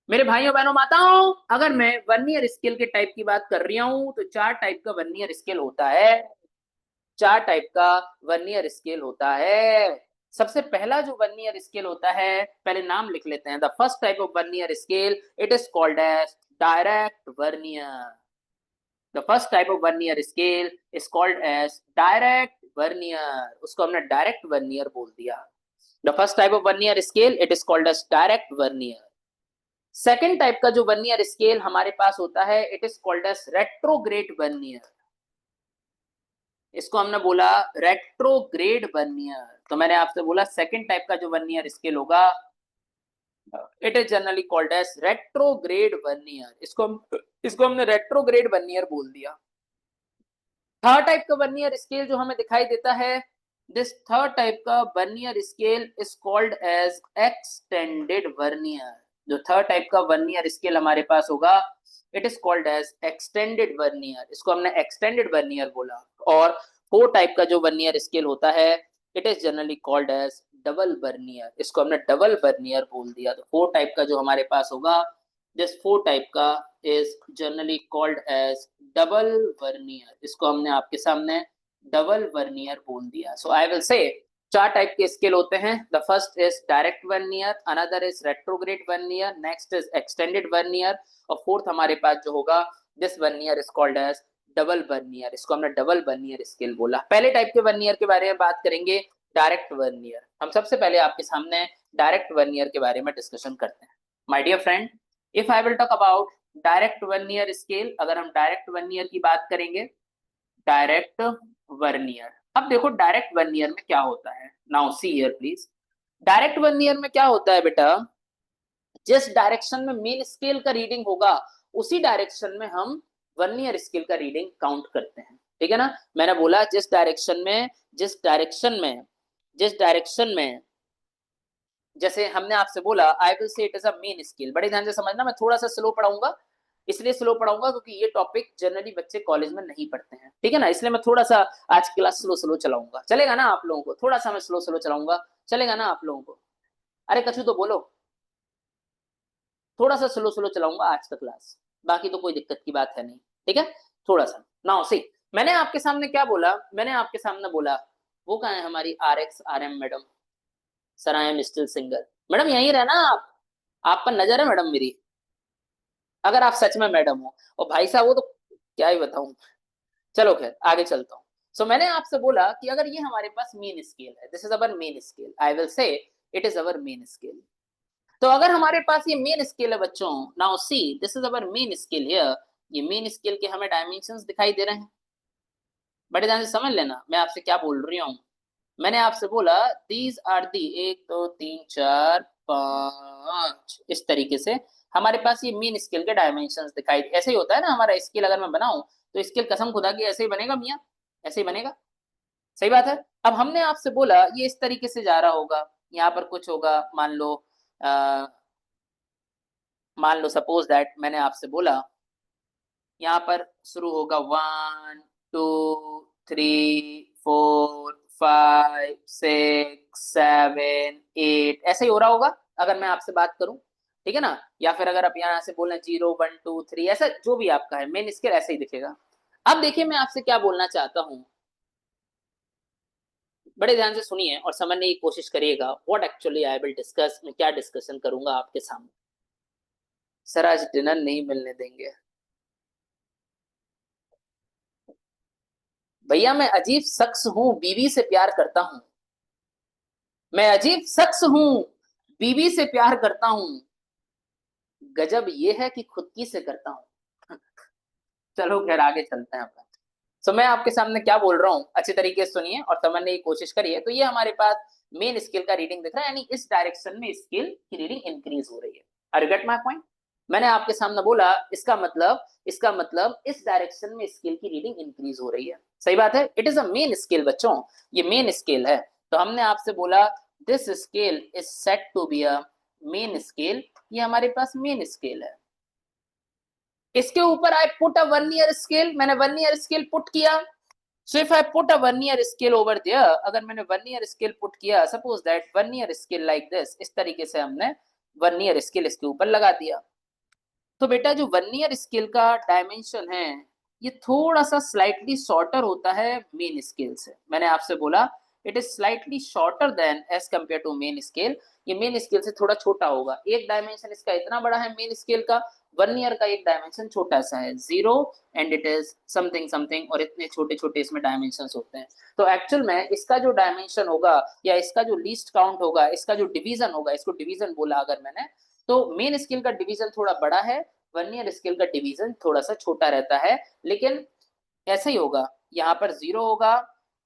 मेरे भाइयों बहनों माताओं, अगर मैं वर्नियर स्केल के टाइप की बात कर रही हूं तो चार टाइप का वर्नियर स्केल होता है। चार टाइप का वर्नियर स्केल होता है। सबसे पहला जो वर्नियर स्केल होता है, पहले नाम लिख लेते हैं। The first type of vernier scale, it is called as direct vernier. The first type of vernier scale is called as direct vernier. उसको हमने डायरेक्ट वर्नियर बोल दिया। The first type of vernier scale, it is called as direct vernier. Second type का जो vernier scale हमारे पास होता है, it is called as retrograde vernier. इसको हमने बोला रेट्रोग्रेड वर्नियर। तो मैंने आपसे बोला सेकंड टाइप का जो वर्नियर स्केल होगा, it is generally called as retrograde vernier. इसको हमने रेट्रोग्रेड वर्नियर बोल दिया। थर्ड टाइप का वर्नियर स्केल जो हमें दिखाई देता है, दिस थर्ड टाइप का vernier scale is called as extended vernier. जो थर्ड टाइप का वर्नियर स्केल हमारे पास होगा, it is called as extended vernier. इसको हमने एक्सटेंडेड वर्नियर बोला। और फोर टाइप का जो वर्नियर स्केल होता है, it is generally called as double vernier. इसको हमने डबल वर्नियर बोल दिया। तो फोर टाइप का जो हमारे पास होगा, दिस फोर टाइप का is generally called as double vernier. इसको हमने आपके सामने डबल वर्नियर बोल दिया। सो आई विल से चार टाइप के स्केल होते हैं। The first is direct vernier, another is retrograde vernier, next is extended vernier, और फोर्थ हमारे पास जो होगा, this vernier is called as double vernier. इसको हमने डबल वर्नियर स्केल बोला। पहले टाइप के वर्नियर के बारे में बात करेंगे, डायरेक्ट वर्नियर। हम सबसे पहले आपके सामने डायरेक्ट वर्नियर के बारे में डिस्कशन करते हैं। My dear friend, if I will talk about direct vernier scale, अगर हम डायरेक्ट वर्नियर की बात करेंगे, डायरेक्ट वर्नियर। अब देखो डायरेक्ट वर्नियर में क्या होता है। Now see here please. Direct vernier में क्या होता है बेटा, जिस डायरेक्शन में मेन स्केल का रीडिंग होगा, उसी डायरेक्शन में हम वर्नियर स्केल का रीडिंग काउंट करते हैं। ठीक है ना। मैंने बोला जिस डायरेक्शन में जैसे हमने आपसे बोला, आई will say it is a main scale. बड़े ध्यान से समझना, मैं थोड़ा सा स्लो पढ़ाऊंगा। इसलिए स्लो पढ़ाऊंगा क्योंकि ये टॉपिक जनरली बच्चे कॉलेज में नहीं पढ़ते हैं। ठीक है ना, इसलिए मैं थोड़ा सा आज क्लास स्लो स्लो चलाऊंगा। चलेगा ना आप लोगों को? थोड़ा सा मैं स्लो स्लो चलाऊंगा, चलेगा ना आप लोगों को? अरे कछु तो बोलो। थोड़ा सा स्लो स्लो चलाऊंगा आज का क्लास, बाकी तो कोई दिक्कत की बात है नहीं। ठीक है, थोड़ा सा। नाउ सी, मैंने आपके सामने क्या बोला, मैंने आपके सामने बोला, वो कहा है हमारी R X R M madam, sir I am still single. Madam यहीं रहना आप पर नजर है मैडम मेरी, अगर आप सच में मैडम हो। और भाई साहब वो तो क्या ही बताऊं। चलो खैर आगे चलता हूँ। सो मैंने आपसे बोला कि अगर ये हमारे पास मेन स्केल है, this is our main scale, I will say it is our main scale. तो अगर हमारे पास ये मेन स्केल है बच्चों, now see this is our main scale here. ये मेन स्केल के हमें डायमेंशंस दिखाई दे रहे हैं। बड़े ध्यान से समझ लेना मैं आपसे क्या बोल रही हूँ। मैंने आपसे बोला दीज आर दी, एक दो तीन चार पांच, इस तरीके से हमारे पास ये मेन स्केल के डायमेंशंस दिखाई। ऐसे ही होता है ना हमारा स्केल, अगर मैं बनाऊं तो स्केल कसम खुदा की ऐसे ही बनेगा मियाँ, ऐसे ही बनेगा। सही बात है। अब हमने आपसे बोला ये इस तरीके से जा रहा होगा, यहाँ पर कुछ होगा, आ, मान लो सपोज दैट मैंने आपसे बोला यहाँ पर शुरू होगा 1 2 3 4 5 6 7 8, ऐसे ही हो रहा होगा अगर मैं आपसे बात करूं। ठीक है ना। या फिर अगर आप यहाँ से बोलें 0 1 2 3, ऐसा जो भी आपका है मेन स्केल ऐसे ही दिखेगा। अब देखिए मैं आपसे क्या बोलना चाहता हूँ, बड़े ध्यान से सुनिए और समझने की कोशिश करिएगा। What actually I will discuss, मैं क्या डिस्कशन करूंगा आपके सामने। सर आज डिनर नहीं मिलने देंगे भैया, मैं अजीब शख्स हूँ, बीवी से प्यार करता हूँ। मैं अजीब शख्स हूँ, बीवी से प्यार करता हूँ, गजब ये है कि खुद की से करता हूँ। चलो खैर आगे चलते हैं अपना। सो मैं आपके सामने क्या बोल रहा हूँ अच्छे तरीके से सुनिए और समझने की कोशिश करिए। तो ये हमारे पास मेन स्केल का रीडिंग दिख रहा है, यानी इस डायरेक्शन में स्केल की रीडिंग इंक्रीज हो रही है। Are you get my point? मैंने आपके सामने बोला इसका मतलब इस डायरेक्शन में स्केल की रीडिंग इंक्रीज हो रही है। सही बात है, it is a main scale बच्चों, ये मेन स्केल है। तो हमने आपसे बोला this scale is set to be a main scale, ये हमारे पास मेन स्केल है। इसके ऊपर I put a vernier scale, मैंने वर्नियर स्केल पुट किया। So if I put a vernier scale over there, अगर मैंने वर्नियर स्केल पुट किया, suppose that vernier scale like this, इस तरीके से हमने वर्नियर स्केल इसके ऊपर लगा दिया। तो बेटा जो वन ईयर स्केल का डायमेंशन है ये थोड़ा सा स्लाइटली शॉर्टर होता है मेन स्केल से। मैंने आपसे बोला it is slightly shorter than as compare to main scale. ये मेन स्केल से थोड़ा छोटा होगा। एक डायमेंशन इसका इतना बड़ा है मेन स्केल का, वन ईयर का एक डायमेंशन छोटा सा है 0 and it is something something, और इतने छोटे छोटे इसमें डायमेंशन होते हैं। तो एक्चुअल में इसका जो डायमेंशन होगा या इसका जो लीस्ट काउंट होगा, इसका जो डिवीजन होगा, इसको डिवीजन बोला अगर मैंने, तो मेन स्केल का डिवीजन थोड़ा बड़ा है, वन ईयर स्केल का डिवीजन थोड़ा सा छोटा रहता है। लेकिन ऐसे ही होगा, यहाँ पर 0 होगा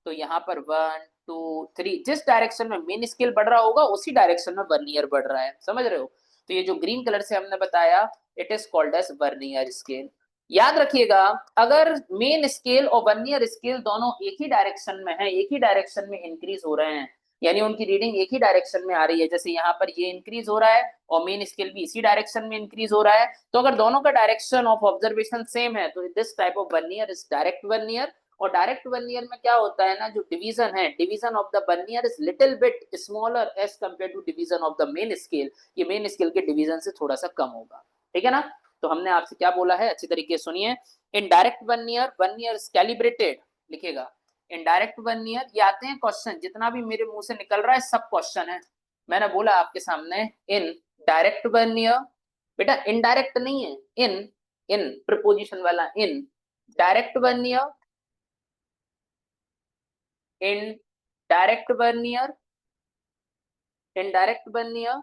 तो यहाँ पर 1 2 3, जिस डायरेक्शन में मेन स्केल बढ़ रहा होगा उसी डायरेक्शन में वर्नियर बढ़ रहा है। समझ रहे हो? तो ये जो ग्रीन कलर से हमने बताया it is called as vernier scale. याद रखिएगा, अगर मेन स्केल और वर्नियर स्केल दोनों एक ही डायरेक्शन में है, एक ही डायरेक्शन में इंक्रीज हो रहे हैं, यानी उनकी रीडिंग एक ही डायरेक्शन में आ रही है, जैसे यहाँ पर ये इंक्रीज हो रहा है और मेन स्केल भी इसी डायरेक्शन में इंक्रीज हो रहा है, तो अगर दोनों का डायरेक्शन ऑफ ऑब्जर्वेशन सेम है तो this type of vernier is direct vernier. और डायरेक्ट वर्नियर में क्या होता है ना, जो डिवीजन है, division of the vernier is little bit smaller as compare to division of the main scale. ये मेन स्केल के डिवीजन से थोड़ा सा कम होगा। ठीक है ना? तो हमने आपसे क्या बोला है, अच्छी तरीके से सुनिए। इन direct vernier, vernier is calibrated, लिखेगा इनडायरेक्ट वर्नियर। ये आते हैं क्वेश्चन, जितना भी मेरे मुंह से निकल रहा है सब क्वेश्चन है। मैंने बोला आपके सामने इन डायरेक्ट वर्नियर, बेटा इनडायरेक्ट नहीं है, इन, इन प्रीपोजिशन वाला in, direct vernier, in direct vernier, indirect vernier,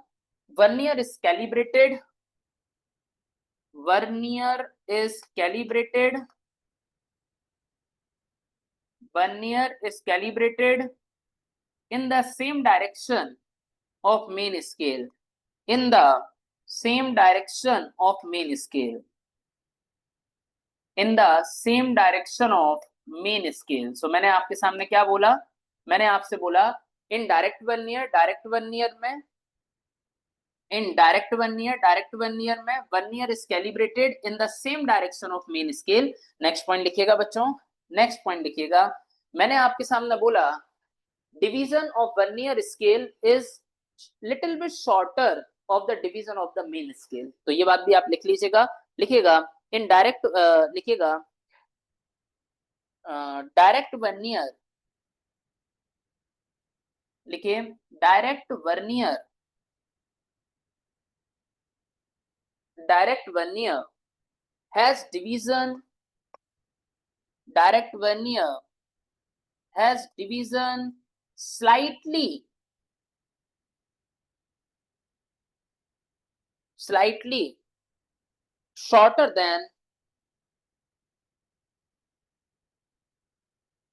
vernier is calibrated, vernier is calibrated, vernier is calibrated in the same direction of main scale, in the same direction of main scale, in the same direction of main scale. So मैंने आपके सामने क्या बोला, मैंने आपसे बोला in direct vernier, direct vernier में, in direct vernier, direct vernier में vernier is calibrated in the same direction of main scale. Next point लिखिएगा बच्चों, नेक्स्ट पॉइंट लिखिएगा। मैंने आपके सामने बोला division of vernier scale is little bit shorter of the division of the main scale. तो ये बात भी आप लिख लीजिएगा, लिखिएगा इन डायरेक्ट, लिखिएगा डायरेक्ट वर्नियर, लिखिए direct vernier, direct vernier has division, direct vernier has division slightly, slightly shorter than,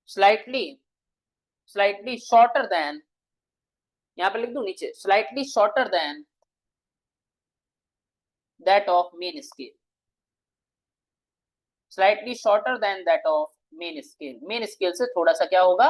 slightly, slightly shorter than, यहां पर लिख दूं नीचे, slightly shorter than that of main scale, slightly shorter than that of main scale। Main scale से थोड़ा सा क्या होगा,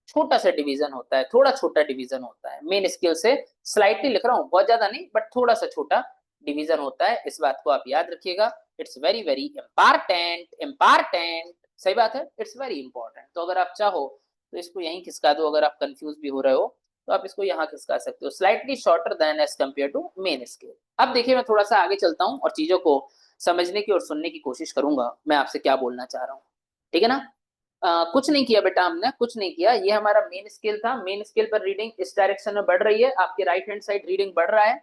छोटा सा डिवीजन होता है, थोड़ा छोटा डिवीजन होता है मेन स्केल से, स्लाइटली लिख रहा हूं, बहुत ज्यादा नहीं बट थोड़ा सा छोटा डिवीजन होता है। इस बात को आप याद रखिएगा, it's very very important, important, सही बात है, इट्स वेरी इंपॉर्टेंट। तो अगर आप चाहो तो इसको यहीं खिसका दो, अगर आप कंफ्यूज भी हो रहे हो तो आप इसको यहाँ खिसका सकते हो, slightly shorter than as compare to main scale. अब देखिए मैं थोड़ा सा आगे चलता हूँ और चीजों को समझने की और सुनने की कोशिश करूंगा, मैं आपसे क्या बोलना चाह रहा हूँ। ठीक है ना? कुछ नहीं किया बेटा, हमने कुछ नहीं किया, ये हमारा मेन स्केल था, मेन स्केल पर रीडिंग इस डायरेक्शन में बढ़ रही है, आपके राइट हैंड साइड रीडिंग बढ़ रहा है,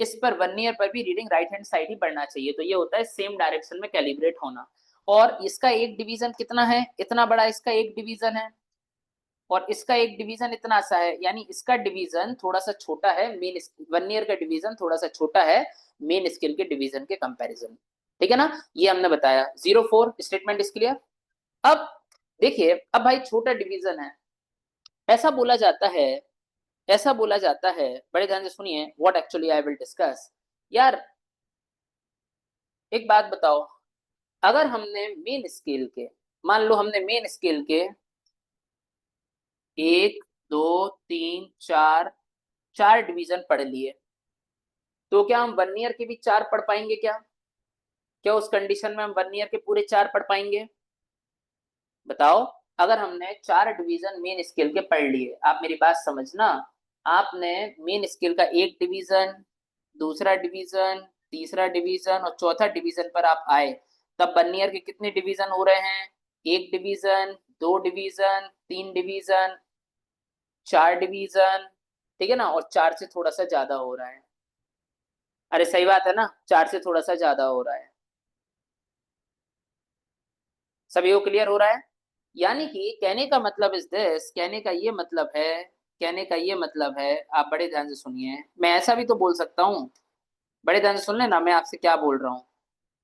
इस पर वर्नियर पर भी रीडिंग राइट हैंड साइड ही बढ़ना चाहिए। तो ये होता है सेम डायरेक्शन में कैलिब्रेट होना। और इसका एक डिवीजन कितना है, इतना बड़ा इसका एक डिवीजन है, और इसका एक डिवीजन इतना सा है, यानी इसका डिवीजन थोड़ा सा छोटा है, मेन वर्नियर का डिवीजन थोड़ा सा छोटा है मेन स्केल के डिवीजन के कंपैरिजन। ठीक है ना? ये हमने बताया, 0-4 स्टेटमेंट इज क्लियर। अब देखिए, अब भाई छोटा डिवीजन है, ऐसा बोला जाता है, ऐसा बोला जाता है, बड़े ध्यान से सुनिए what actually I will discuss. यार एक बात बताओ, अगर हमने मेन स्केल के, मान लो हमने मेन स्केल के 1 2 3 4 4 डिवीजन पढ़ लिए, तो क्या हम वर्नियर के भी 4 पढ़ पाएंगे क्या? क्या उस कंडीशन में हम वर्नियर के पूरे 4 पढ़ पाएंगे? बताओ, अगर हमने 4 डिवीजन मेन स्केल के पढ़ लिए, आप मेरी बात समझना, आपने मेन स्केल का एक डिवीजन, दूसरा डिवीजन, तीसरा डिवीजन और चौथा डिवीजन पर आप आए, तब 1 ईयर के कितने डिवीजन हो रहे हैं? 1 डिवीजन, 2 डिवीजन, 3 डिवीजन, 4 डिवीजन, ठीक है ना, और 4 से थोड़ा सा ज्यादा हो रहा है। अरे सही बात है ना, 4 से थोड़ा सा ज्यादा हो रहा है। सभी को क्लियर हो रहा है? यानी कि कहने का मतलब इज दिस, कहने का ये मतलब है, कहने का ये मतलब है, आप बड़े ध्यान से सुनिए, मैं ऐसा भी तो बोल सकता हूँ, बड़े ध्यान से सुन लेना मैं आपसे क्या बोल रहा हूँ।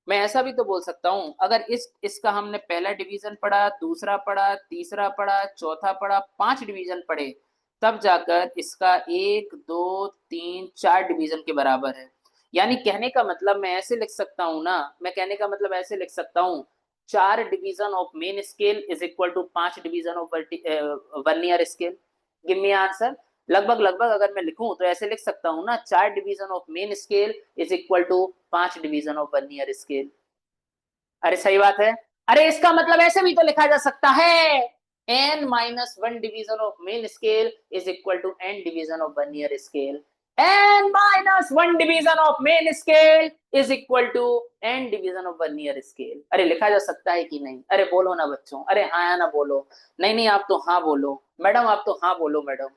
मैं ऐसा भी तो बोल सकता हूँ, अगर इसका हमने पहला डिवीजन पढ़ा, दूसरा पढ़ा, तीसरा पढ़ा, चौथा पढ़ा, 5 डिवीजन पढ़े, तब जाकर इसका 1, 2, 3, 4 डिवीजन के बराबर है। यानी कहने का मतलब मैं ऐसे लिख सकता हूँ ना, मैं कहने का मतलब ऐसे लिख सकता हूँ, 4 division of main scale is equal to 5 division of vernier scale. Give me answer. लगभग लगभग अगर मैं लिखूं तो ऐसे लिख सकता हूं ना, 4 division of main scale is equal to 5 division of vernier scale. अरे सही बात है। अरे इसका मतलब ऐसे भी तो लिखा जा सकता है, n-1 division of main scale is equal to n division of vernier scale. n-1 division of main scale is equal to n division of vernier scale. अरे लिखा जा सकता है कि नहीं? अरे बोलो ना बच्चों, अरे हाँ या ना बोलो। नहीं नहीं, आप तो हाँ बोलो मैडम, आप तो हाँ बोलो मैडम।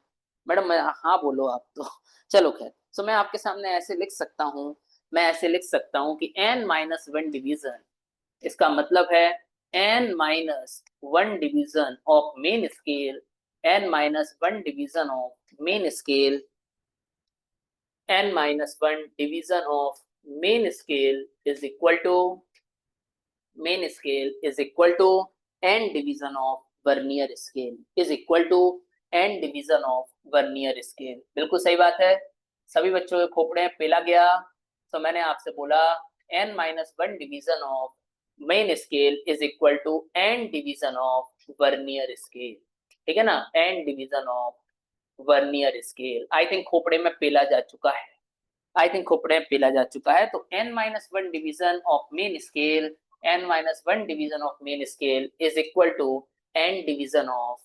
मैडम हाँ बोलो आप तो। चलो खैर, तो मैं आपके सामने ऐसे लिख सकता हूँ, मैं ऐसे लिख सकता हूँ कि n-1 डिवीजन, इसका मतलब है n-1 division of main scale, n-1 division of main scale, n-1 division of main scale is equal to, main scale is equal to n division of vernier scale, is equal to n division of vernier scale. बिल्कुल सही बात है। सभी बच्चों के खोपड़े पेला गया। तो मैंने आपसे बोला n-1 division of main scale is equal to n division of vernier scale, ठीक है ना, n division of vernier scale. I think खोपड़े में पेला जा चुका है, आई थिंक खोपड़े में पेला जा चुका है। तो n-1 division of main scale, n-1 division of main scale is equal to n division of,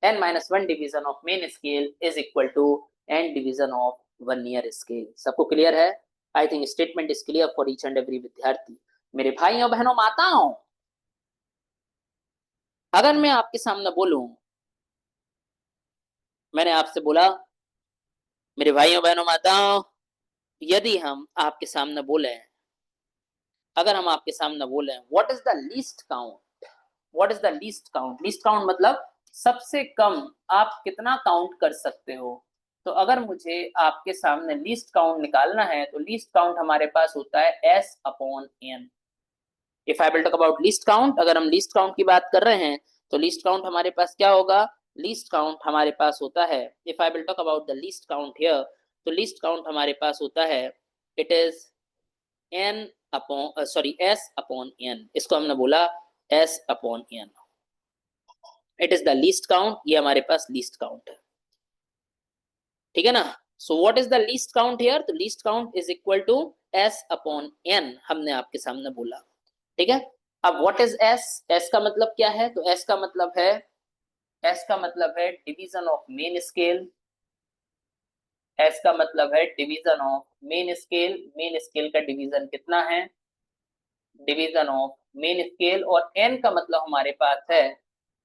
n-1 division of main scale is equal to n division of vernier scale. सबको clear है? I think statement is clear for each and every विद्यार्थी। मेरे भाइयों बहनों माताओं, अगर मैं आपके सामने बोलूं, मैंने आपसे बोला मेरे भाइयों बहनों माताओं, यदि हम आपके सामने बोले, अगर हम आपके सामने बोले what is the least count, what is the least count, least count मतलब सबसे कम आप कितना काउंट कर सकते हो। तो अगर मुझे आपके सामने लीस्ट काउंट निकालना है, तो लीस्ट काउंट हमारे पास होता है s upon n। If I will talk about least count, अगर हम लीस्ट काउंट की बात कर रहे हैं, तो लीस्ट काउंट हमारे पास क्या होगा? लीस्ट काउंट हमारे पास होता है, if I will talk about the least count here, तो लीस्ट काउंट हमारे पास होता है, it is n upon sorry s upon n। इसको हमने बोला s upon n, it is the least count, ये हमारे पास लीस्ट काउंट है, ठीक है ना। So what is the least count here? तो least count is equal to s upon n, हमने आपके सामने बोला, ठीक है। अब व्हाट इज s? s का मतलब क्या है? तो s का मतलब है, s का मतलब है division of main scale, s का मतलब है division of main scale. Main scale का डिवीजन कितना है? Division of main scale. और n का मतलब हमारे पास है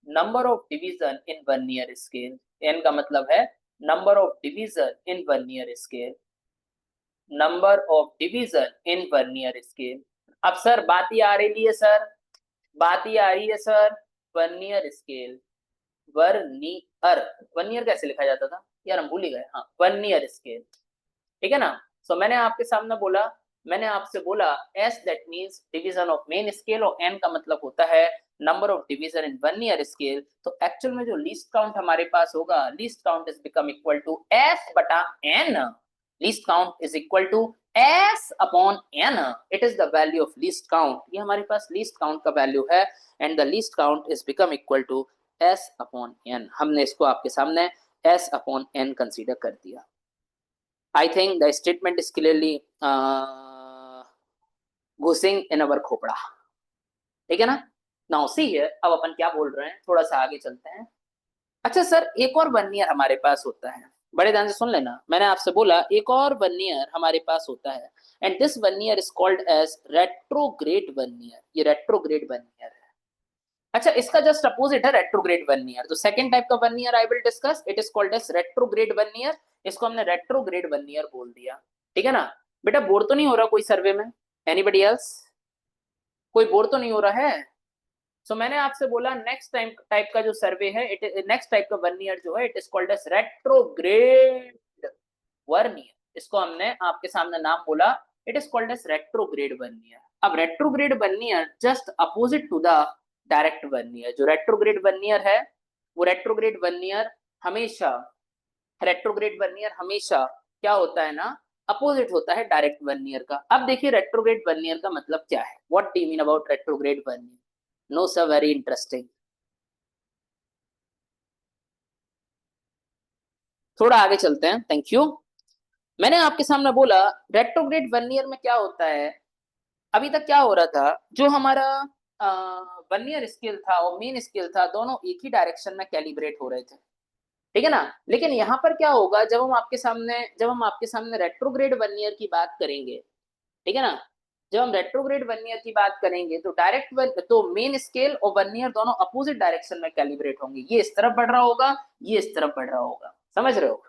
number of division in vernier scale. n का मतलब है number of division in vernier scale, number of division in vernier scale. अब सर बात ही आ रही है सर, बात ही आ रही है sir, vernier scale, vernier, vernier कैसे लिखा जाता था यार, हम भूल ही गए। हाँ, वर्नियर स्केल, ठीक है ना। सो मैंने आपके सामने बोला, मैंने आपसे बोला S that means division of main scale, और एन का मतलब होता है number of division in vernier scale. तो एक्चुअल में जो लीस्ट काउंट हमारे पास होगा, least count is become equal to S बटा N. Least count is equal to S upon N, it is the value of least count. ये हमारे पास लीस्ट काउंट का वैल्यू है, and the least count is become equal to S upon N. हमने इसको आपके सामने एस अपॉन एन कंसीडर कर दिया। I think the statement is clearly घुसिंग इन अवर खोपड़ा, ठीक है ना। नाउ सी हियर, अब अपन क्या बोल रहे हैं, थोड़ा सा आगे चलते हैं। अच्छा सर, एक और वर्नियर हमारे पास होता है, बड़े ध्यान से सुन लेना, मैंने आपसे बोला एक और वर्नियर हमारे पास होता है, and this vernier is called as retrograde vernier. ये रेट्रोग्रेड वर्नियर है। अच्छा, इसका जस्ट अपोजिट है रेट्रोग्रेड वर्नियर। तो सेकंड टाइप का vernier I will discuss, it is called as retrograde vernier. इसको हमने रेट्रोग्रेड वर्नियर बोल दिया। ठीक है ना? बेटा बोर तो नहीं हो रहा कोई सर्वे में? Anybody else? कोई बोर तो नहीं हो रहा है? सो मैंने आपसे बोला नेक्स्ट टाइम टाइप का जो सर्वे है, इट नेक्स्ट टाइप का वर्नियर जो है, it is called as retrograde vernier. इसको हमने आपके सामने नाम बोला, it is called as retrograde vernier. अब retrograde vernier just opposite to the direct vernier. जो रेट्रोग्रेड वर्नियर है, वो रेट्रोग्रेड वर्नियर हमेशा, रेट्रोग्रेड वर्नियर हमेशा क्या होता है ना, अपोजिट होता है डायरेक्ट वर्नियर का। अब देखिए रेट्रोग्रेड वर्नियर का मतलब क्या है, what do you mean about retrograde vernier? No sir, very interesting. थोड़ा आगे चलते हैं, थैंक यू। मैंने आपके सामने बोला रेट्रोग्रेड वर्नियर में क्या होता है। अभी तक क्या हो रहा था, जो हमारा वर्नियर स्केल था और मेन स्केल था, दोनों एक ही डायरेक्शन में कैलिब्रेट हो रहे थे। ठीक है ना? लेकिन यहाँ पर क्या होगा, जब हम आपके सामने रेट्रोग्रेड वर्नियर की बात करेंगे, ठीक है ना, जब हम रेट्रोग्रेड वर्नियर की बात करेंगे तो तो मेन स्केल और वर्नियर दोनों अपोजिट डायरेक्शन में कैलिब्रेट होंगे। ये इस तरफ बढ़ रहा होगा, ये इस तरफ बढ़ रहा होगा, समझ रहे हो?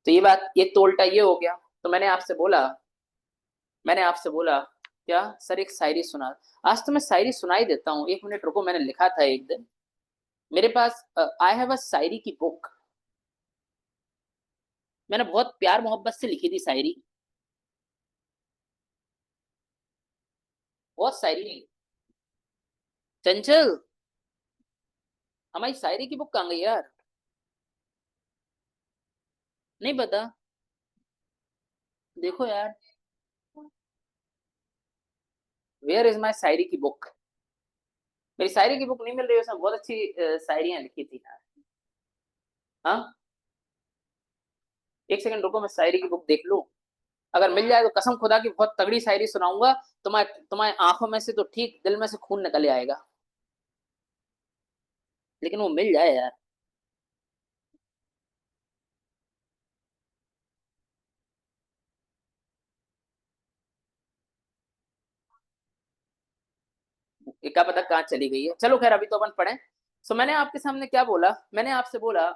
तो ये बात, ये तोल्टा ये हो गया। तो मैंने आपसे बोला क्या सर, एक शायरी सुना। आज तो मैं शायरी सुनाई देता हूँ, एक मिनट रुको। मैंने लिखा था एक दिन मेरे पास, आई हैव अ शायरी की बुक। मैंने बहुत प्यार मोहब्बत से लिखी थी शायरी, बहुत शायरी लिखी। चंचल, हमारी शायरी की बुक कहाँ गई यार? नहीं पता? देखो यार, वेयर इज माई शायरी की बुक? मेरी शायरी की बुक नहीं मिल रही है, उसमें बहुत अच्छी शायरियां लिखी थी यार। हाँ, एक सेकंड रुको, मैं शायरी की बुक देख लूं। अगर मिल जाए तो कसम खुदा की बहुत तगड़ी शायरी सुनाऊंगा। तुम्हारे तुम्हारे आंखों में से तो ठीक, दिल में से खून निकल आएगा। लेकिन वो मिल जाए यार। ये क्या पता कहाँ चली गई है। चलो खैर, अभी तो अपन पढ़े। सो मैंने आपके सामने क्या बोला, मैंने आपसे बोला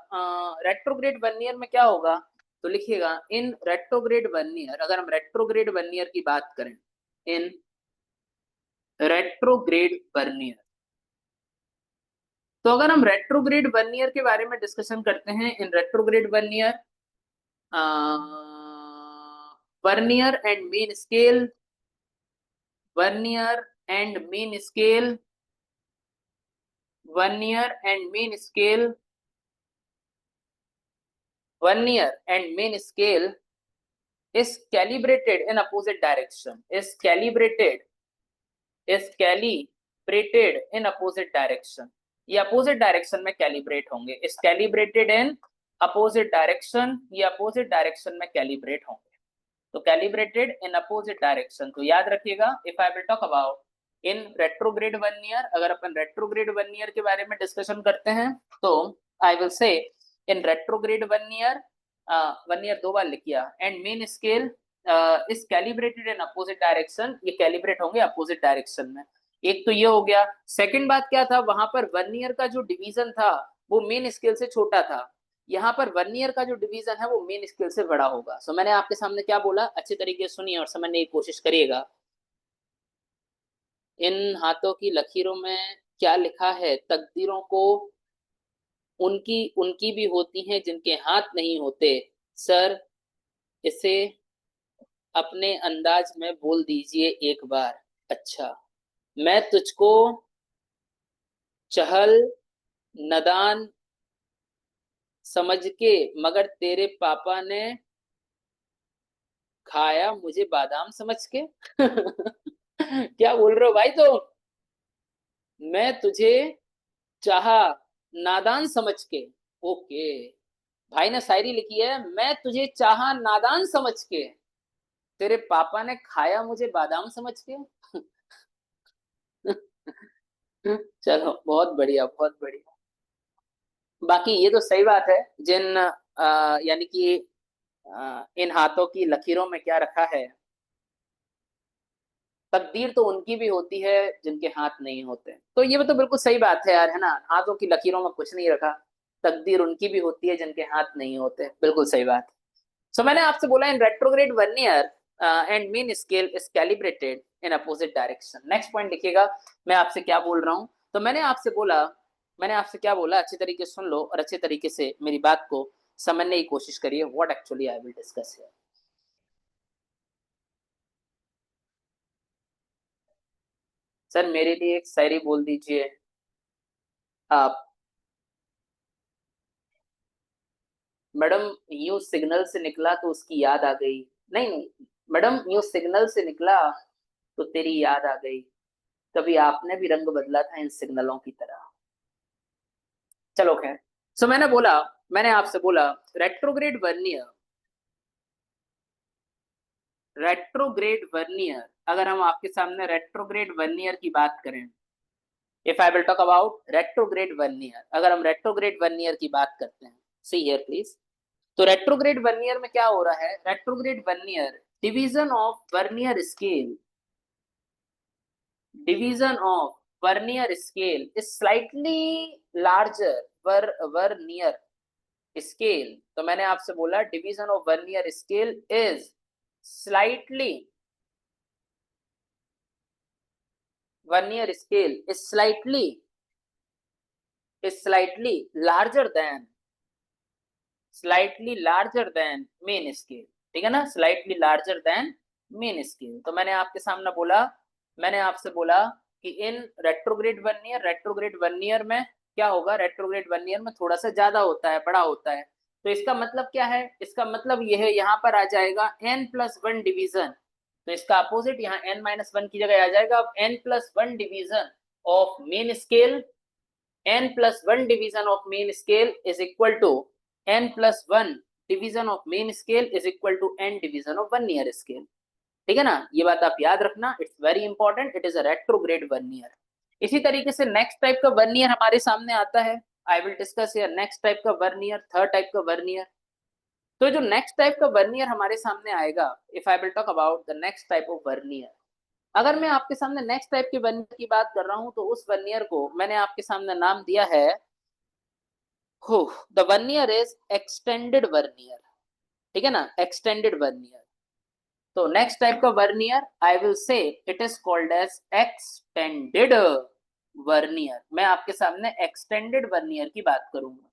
रेट्रोग्रेड वर्नियर में क्या होगा। तो लिखिएगा इन रेट्रोग्रेड वर्नियर, अगर हम रेट्रोग्रेड वर्नियर की बात करें, इन रेट्रोग्रेड वर्नियर, तो अगर हम रेट्रोग्रेड वर्नियर के बारे में डिस्कशन करते हैं, in retrograde vernier, vernier and main scale, vernier and main scale, vernier and main scale, vernier and main scale is calibrated in opposite direction, is calibrated in opposite direction। ये opposite direction में calibrate होंगे, इस calibrated in opposite direction, ये opposite direction में calibrate होंगे। तो calibrated in opposite direction, तो याद रखिएगा, if I will talk about in retrograde vernier, अगर अपन रेट्रोग्रेड वर्नियर के बारे में डिस्कशन करते हैं, तो आई विल से इन रेट्रोग्रेड वर्नियर, वर्नियर दो बार लिखिया, and main scale is calibrated in opposite direction, ये कैलिब्रेट होंगे अपोजिट डायरेक्शन में। एक तो ये हो गया। सेकंड बात क्या था, वहां पर वर्नियर का जो डिवीजन था वो मेन स्केल से छोटा था, यहाँ पर वर्नियर का जो डिवीजन है वो मेन स्केल से बड़ा होगा। सो मैंने आपके सामने क्या बोला, अच्छे तरीके से सुनिए और समझने की कोशिश करिएगा। इन हाथों की लकीरों में क्या लिखा है, तकदीरों को उनकी उनकी भी होती हैं जिनके हाथ नहीं होते। सर, इसे अपने अंदाज में बोल दीजिए एक बार। अच्छा, मैं तुझको चहल नदान समझ के, मगर तेरे पापा ने खाया मुझे बादाम समझ के। क्या बोल रहे हो भाई? तो मैं तुझे चाहा नादान समझ के। ओके, भाई ने शायरी लिखी है, मैं तुझे चाहा नादान समझ के, तेरे पापा ने खाया मुझे बादाम समझ के। चलो बहुत बढ़िया, बहुत बढ़िया। बाकी ये तो सही बात है, जिन यानी कि इन हाथों की लकीरों में क्या रखा है, तकदीर तो उनकी भी होती है जिनके हाथ नहीं होते। तो ये तो बिल्कुल सही बात है यार, है ना, हाथों की लकीरों में कुछ नहीं रखा, तकदीर उनकी भी होती है जिनके हाथ नहीं होते, बिल्कुल सही बात। सो मैंने आपसे बोला in retrograde vernier and main scale is calibrated in opposite direction. Next point लिखिएगा, मैं आपसे क्या बोल रहा हूँ। तो मैंने आपसे क्या बोला, अच्छी तरीके से सुन लो और अच्छे तरीके से मेरी बात को समझने की कोशिश करिए, what actually I will discuss here. Sir मेरे लिए एक शायरी बोल दीजिए आप। मैडम यूं सिग्नल से निकला तो उसकी याद आ गई। नहीं नहीं, मैडम यूं सिग्नल से निकला तो तेरी याद आ गई, कभी आपने भी रंग बदला था इन सिग्नलों की तरह। चलो खैर। सो मैंने आपसे बोला रेट्रोग्रेड वर्नियर, रेट्रोग्रेड वर्नियर, अगर हम आपके सामने रेट्रोग्रेड वर्नियर की बात करें, if I will talk about retrograde vernier, अगर हम रेट्रोग्रेड वर्नियर की बात करते हैं, सी हियर प्लीज। तो रेट्रोग्रेड वर्नियर में क्या हो रहा है, retrograde vernier division of vernier scale, division of vernier scale is slightly larger vernier scale। तो मैंने आपसे बोला division of vernier scale is slightly, vernier scale is slightly larger than, slightly larger than main scale। ठीक है ना, slightly larger than main scale। तो मैंने आपसे बोला कि इन रेट्रोग्रेड वर्नियर में क्या होगा, रेट्रोग्रेड वर्नियर में थोड़ा सा ज्यादा होता है, बड़ा होता है। तो इसका मतलब क्या है, इसका मतलब यह है, यहाँ पर आ जाएगा n+1 डिवीजन। तो इसका अपोजिट यहाँ n-1 की जगह आ जाएगा, अब n+1 division of main scale, n+1 division of main scale is equal to n+1 division of main scale is equal to n division of vernier scale. ठीक है ना, ये बात आप याद रखना, it's very important, it is a retrograde vernier. इसी तरीके से नेक्स्ट टाइप का वर्नियर हमारे सामने आता है, आई will discuss here next type का वर्नियर, थर्ड टाइप का वर्नियर। तो जो नेक्स्ट टाइप का वर्नियर हमारे सामने आएगा, if I will talk about the next type of vernier, अगर मैं आपके सामने नेक्स्ट टाइप के वर्नियर की बात कर रहा हूं, तो उस वर्नियर को मैंने आपके सामने नाम दिया है, हो, the vernier is extended vernier. ठीक है ना, एक्सटेंडेड वर्नियर। तो नेक्स्ट टाइप का vernier I will say it is called as extended vernier. मैं आपके सामने एक्सटेंडेड वर्नियर की बात करूंगा।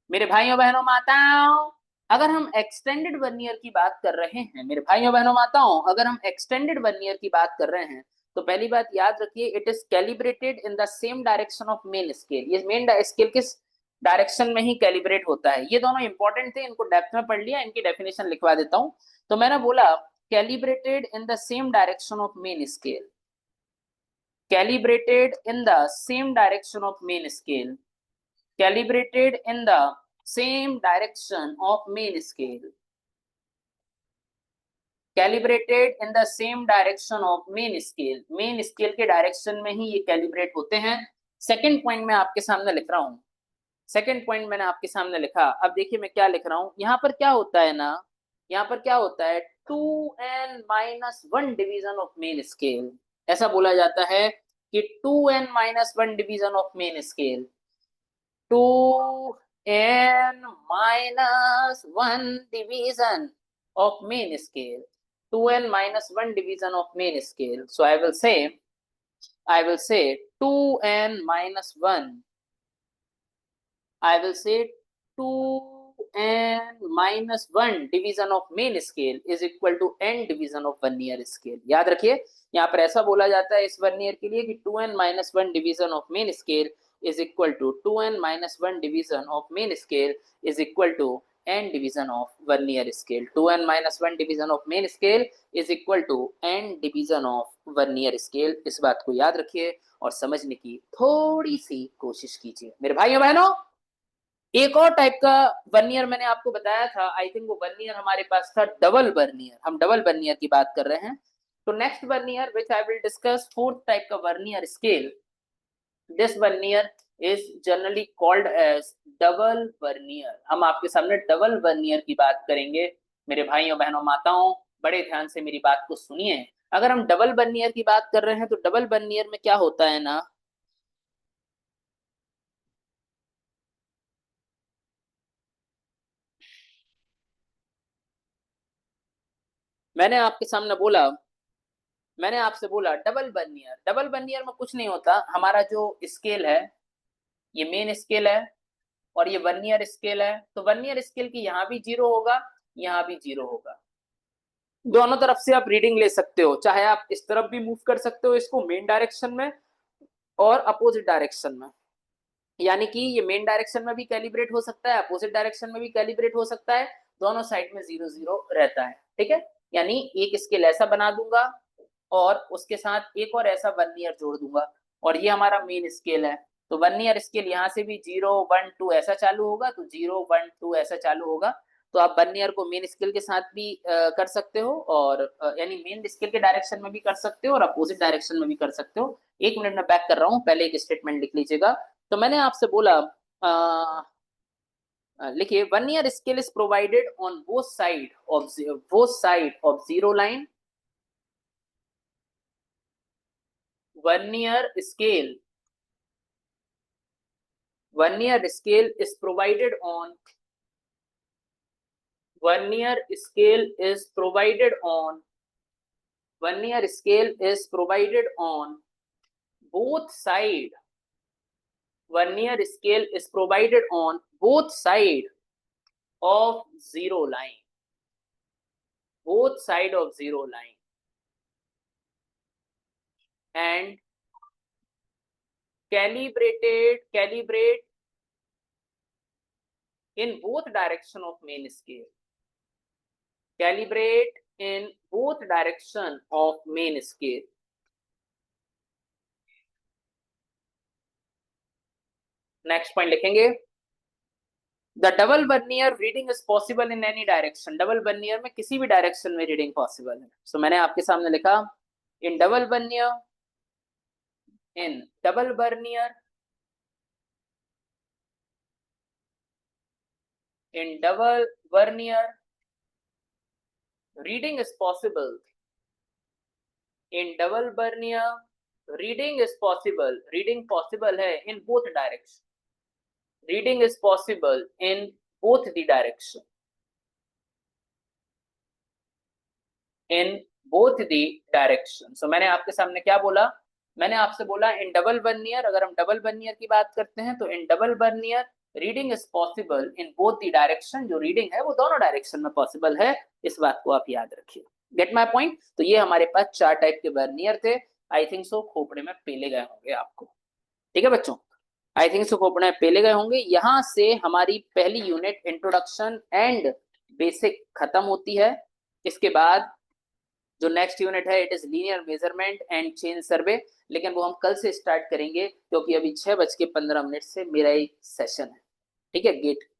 मेरे भाइयों बहनों माताओं, अगर हम एक्सटेंडेड वर्नियर की बात कर रहे हैं, मेरे भाइयों बहनों माताओं, अगर हम एक्सटेंडेड वर्नियर की बात कर रहे हैं, तो पहली बात याद रखिए, it is calibrated in the same direction of main scale. ये मेन स्केल किस डायरेक्शन में ही कैलिब्रेट होता है। ये दोनों इंपॉर्टेंट थे, इनको डेप्थ में पढ़ लिया, इनकी डेफिनेशन लिखवा देता हूं। तो मैंने बोला calibrated in the same direction of main scale, calibrated in the same direction of main scale, calibrated in the same direction of main scale, calibrated in the same direction of main scale, main scale के direction में ही ये calibrate होते हैं। Second point मैं आपके सामने लिख रहा हूं, सेकंड पॉइंट मैंने आपके सामने लिखा, अब देखिए मैं क्या लिख रहा हूं, यहाँ पर क्या होता है ना, यहाँ पर क्या होता है, 2n-1 division of main scale, ऐसा बोला जाता है कि 2n-1 division of main scale, 2n-1 division of main scale, 2n-1 division of main scale. So I will say 2n-1, I will say 2n-1 division of main scale is equal to n division of vernier scale। याद रखिए, यहाँ पर ऐसा बोला जाता है इस vernier के लिए कि 2n-1 division of main scale is equal to 2n-1 division of main scale is equal to n division of vernier scale। 2n-1 division of main scale is equal to n division of vernier scale। इस बात को याद रखिए और समझने की थोड़ी सी कोशिश कीजिए मेरे भाइयों बहनों। एक और टाइप का वर्नियर मैंने आपको बताया था, आई थिंक वो वर्नियर हमारे पास था डबल वर्नियर, हम डबल वर्नियर की बात कर रहे हैं। तो next vernier which I will discuss, fourth type का vernier scale, this vernier is generally called as double vernier. हम आपके सामने डबल वर्नियर की बात करेंगे। मेरे भाइयों बहनों माताओं, बड़े ध्यान से मेरी बात को सुनिए। अगर हम डबल वर्नियर की बात कर रहे हैं तो डबल वर्नियर में क्या होता है ना, मैंने आपके सामने बोला, मैंने आपसे बोला डबल वर्नियर। डबल वर्नियर में कुछ नहीं होता, हमारा जो स्केल है ये मेन स्केल है और ये वर्नियर स्केल है। तो वर्नियर स्केल की यहाँ भी जीरो होगा, यहाँ भी जीरो होगा। दोनों तरफ से आप रीडिंग ले सकते हो, चाहे आप इस तरफ भी मूव कर सकते हो इसको मेन डायरेक्शन में और अपोजिट डायरेक्शन में। यानी कि ये मेन डायरेक्शन में भी कैलिब्रेट हो सकता है, अपोजिट डायरेक्शन में भी कैलिब्रेट हो सकता है। दोनों साइड में 0 0 रहता है, ठीक है। यानी एक स्केल ऐसा बना दूंगा और उसके साथ एक और ऐसा वर्नियर जोड़ दूंगा और ये हमारा मेन स्केल है। तो वर्नियर स्केल यहाँ से भी 0 1 2 ऐसा चालू होगा, तो 0 1 2 ऐसा चालू होगा। तो आप वर्नियर को मेन स्केल के साथ भी कर सकते हो और यानी मेन स्केल के डायरेक्शन में भी कर सकते हो और अपोजिट डायरेक्शन में भी कर सकते हो। 1 मिनट में बैक कर रहा हूँ, पहले एक स्टेटमेंट लिख लीजिएगा। तो मैंने आपसे बोला, लिखिए, vernier scale is provided on both side of zero line. Vernier scale is provided on vernier scale is provided on vernier scale is provided on both side vernier scale is provided on both side of zero line, both side of zero line, and calibrate in both direction of main scale, calibrate in both direction of main scale. Next point लिखेंगे, the double vernier reading is possible in any direction. Double vernier में किसी भी direction में reading possible है। सो मैंने आपके सामने लिखा, in double vernier in double vernier in double vernier reading is possible, in double vernier reading is possible, reading possible है in both direction, reading is possible in both the direction, in both the direction। so मैंने आपके सामने क्या बोला, मैंने आपसे बोला in double vernier, अगर हम डबल वर्नियर की बात करते हैं तो in double vernier reading is possible in both the direction. जो रीडिंग है वो दोनों डायरेक्शन में पॉसिबल है, इस बात को आप याद रखिए। Gate my point. तो ये हमारे पास 4 टाइप के वर्नियर थे। आई थिंक सो खोपड़े में पेले गए होंगे आपको, ठीक है बच्चों। आई थिंक सो खोपड़े में पेले गए होंगे। यहाँ से हमारी पहली यूनिट इंट्रोडक्शन एंड बेसिक खत्म होती है। इसके बाद जो नेक्स्ट यूनिट है it is linear measurement and chain survey, लेकिन वो हम कल से स्टार्ट करेंगे क्योंकि अभी 6:15 से मेरा एक सेशन है, ठीक है,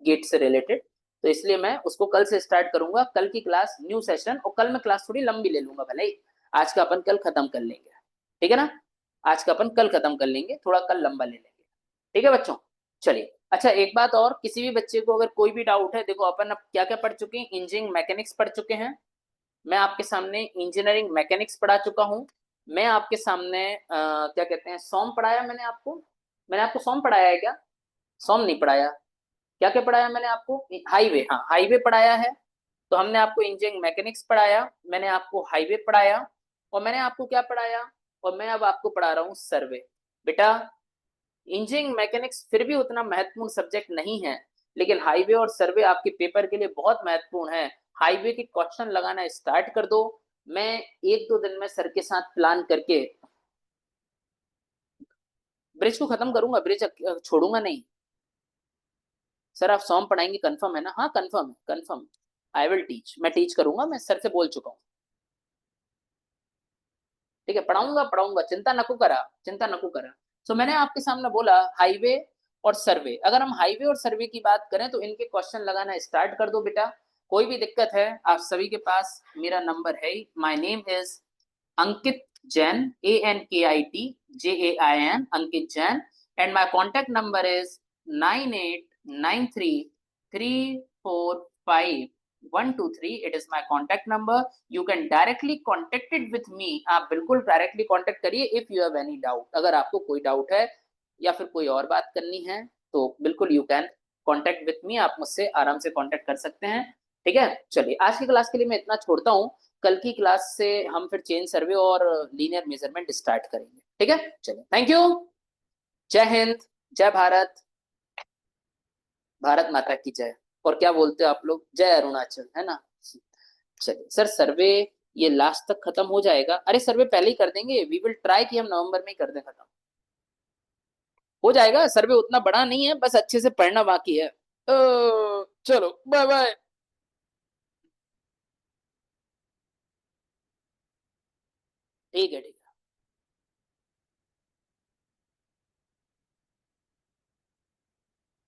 गेट से रिलेटेड। तो इसलिए मैं उसको कल से स्टार्ट करूंगा। कल की क्लास न्यू सेशन, और कल मैं क्लास थोड़ी लंबी ले लूंगा, भले ही आज का अपन कल खत्म कर लेंगे, ठीक है ना। आज का अपन कल खत्म कर लेंगे, थोड़ा कल लंबा ले लेंगे, ठीक है बच्चों। चलिए, अच्छा एक बात और, किसी भी बच्चे को अगर कोई भी डाउट है, देखो अपन अब क्या क्या पढ़ चुके हैं, इंजीनियरिंग मैकेनिक्स पढ़ चुके हैं, मैं आपके सामने इंजीनियरिंग मैकेनिक्स पढ़ा चुका हूँ। मैं आपके सामने क्या कहते हैं, सॉम पढ़ाया मैंने आपको, मैंने आपको सॉम पढ़ाया है क्या? सॉम नहीं पढ़ाया। क्या क्या पढ़ाया मैंने आपको? हाईवे, हाँ हाईवे पढ़ाया है। तो हमने आपको इंजीनियरिंग मैकेनिक्स पढ़ाया, मैंने आपको हाईवे पढ़ाया, और मैंने आपको क्या पढ़ाया, और मैं अब आपको पढ़ा रहा हूँ सर्वे। बेटा इंजीनियरिंग मैकेनिक्स फिर भी उतना महत्वपूर्ण सब्जेक्ट नहीं है, लेकिन हाईवे और सर्वे आपके पेपर के लिए बहुत महत्वपूर्ण है। हाईवे के क्वेश्चन लगाना स्टार्ट कर दो, मैं 1-2 दिन में सर के साथ प्लान करके ब्रिज को खत्म करूंगा, ब्रिज छोड़ूंगा नहीं। सर आप सॉम पढ़ाएंगे, कंफर्म है ना? हाँ कंफर्म है, कंफर्म। आई विल टीच, मैं टीच करूंगा, मैं सर से बोल चुका हूँ, ठीक है, पढ़ाऊंगा पढ़ाऊंगा, चिंता नको करा, चिंता नको करा। सो मैंने आपके सामने बोला हाईवे और सर्वे। अगर हम हाईवे और सर्वे की बात करें तो इनके क्वेश्चन लगाना स्टार्ट कर दो बेटा। कोई भी दिक्कत है आप सभी के पास मेरा नंबर है। My name is Ankit Jain, ANKIT JAIN, Ankit Jain. and my contact number is 9893345123. It is my contact number. You can directly contact it with me. आप बिल्कुल डायरेक्टली कांटेक्ट करिए if you have any doubt. अगर आपको कोई doubt है या फिर कोई और बात करनी है तो बिल्कुल you can contact with me, आप मुझसे आराम से कांटेक्ट कर सकते हैं। ठीक है, चलिए आज की क्लास के लिए मैं इतना छोड़ता हूँ। कल की क्लास से हम फिर चेन सर्वे और लीनियर मेजरमेंट स्टार्ट करेंगे। ठीक है, चलिए, थैंक यू। जय हिंद, जय भारत, भारत माता की जय। और क्या बोलते हो आप लोग, जय अरुणाचल, है ना। चलिए सर, सर्वे ये लास्ट तक खत्म हो जाएगा। अरे सर्वे पहले ही कर देंगे, वी विल ट्राई कि हम नवंबर में ही कर दें खत्म। हो जाएगा, सर्वे उतना बड़ा नहीं है, बस अच्छे से पढ़ना बाकी है। चलो बाय बाय। ठीक है, ठीक है।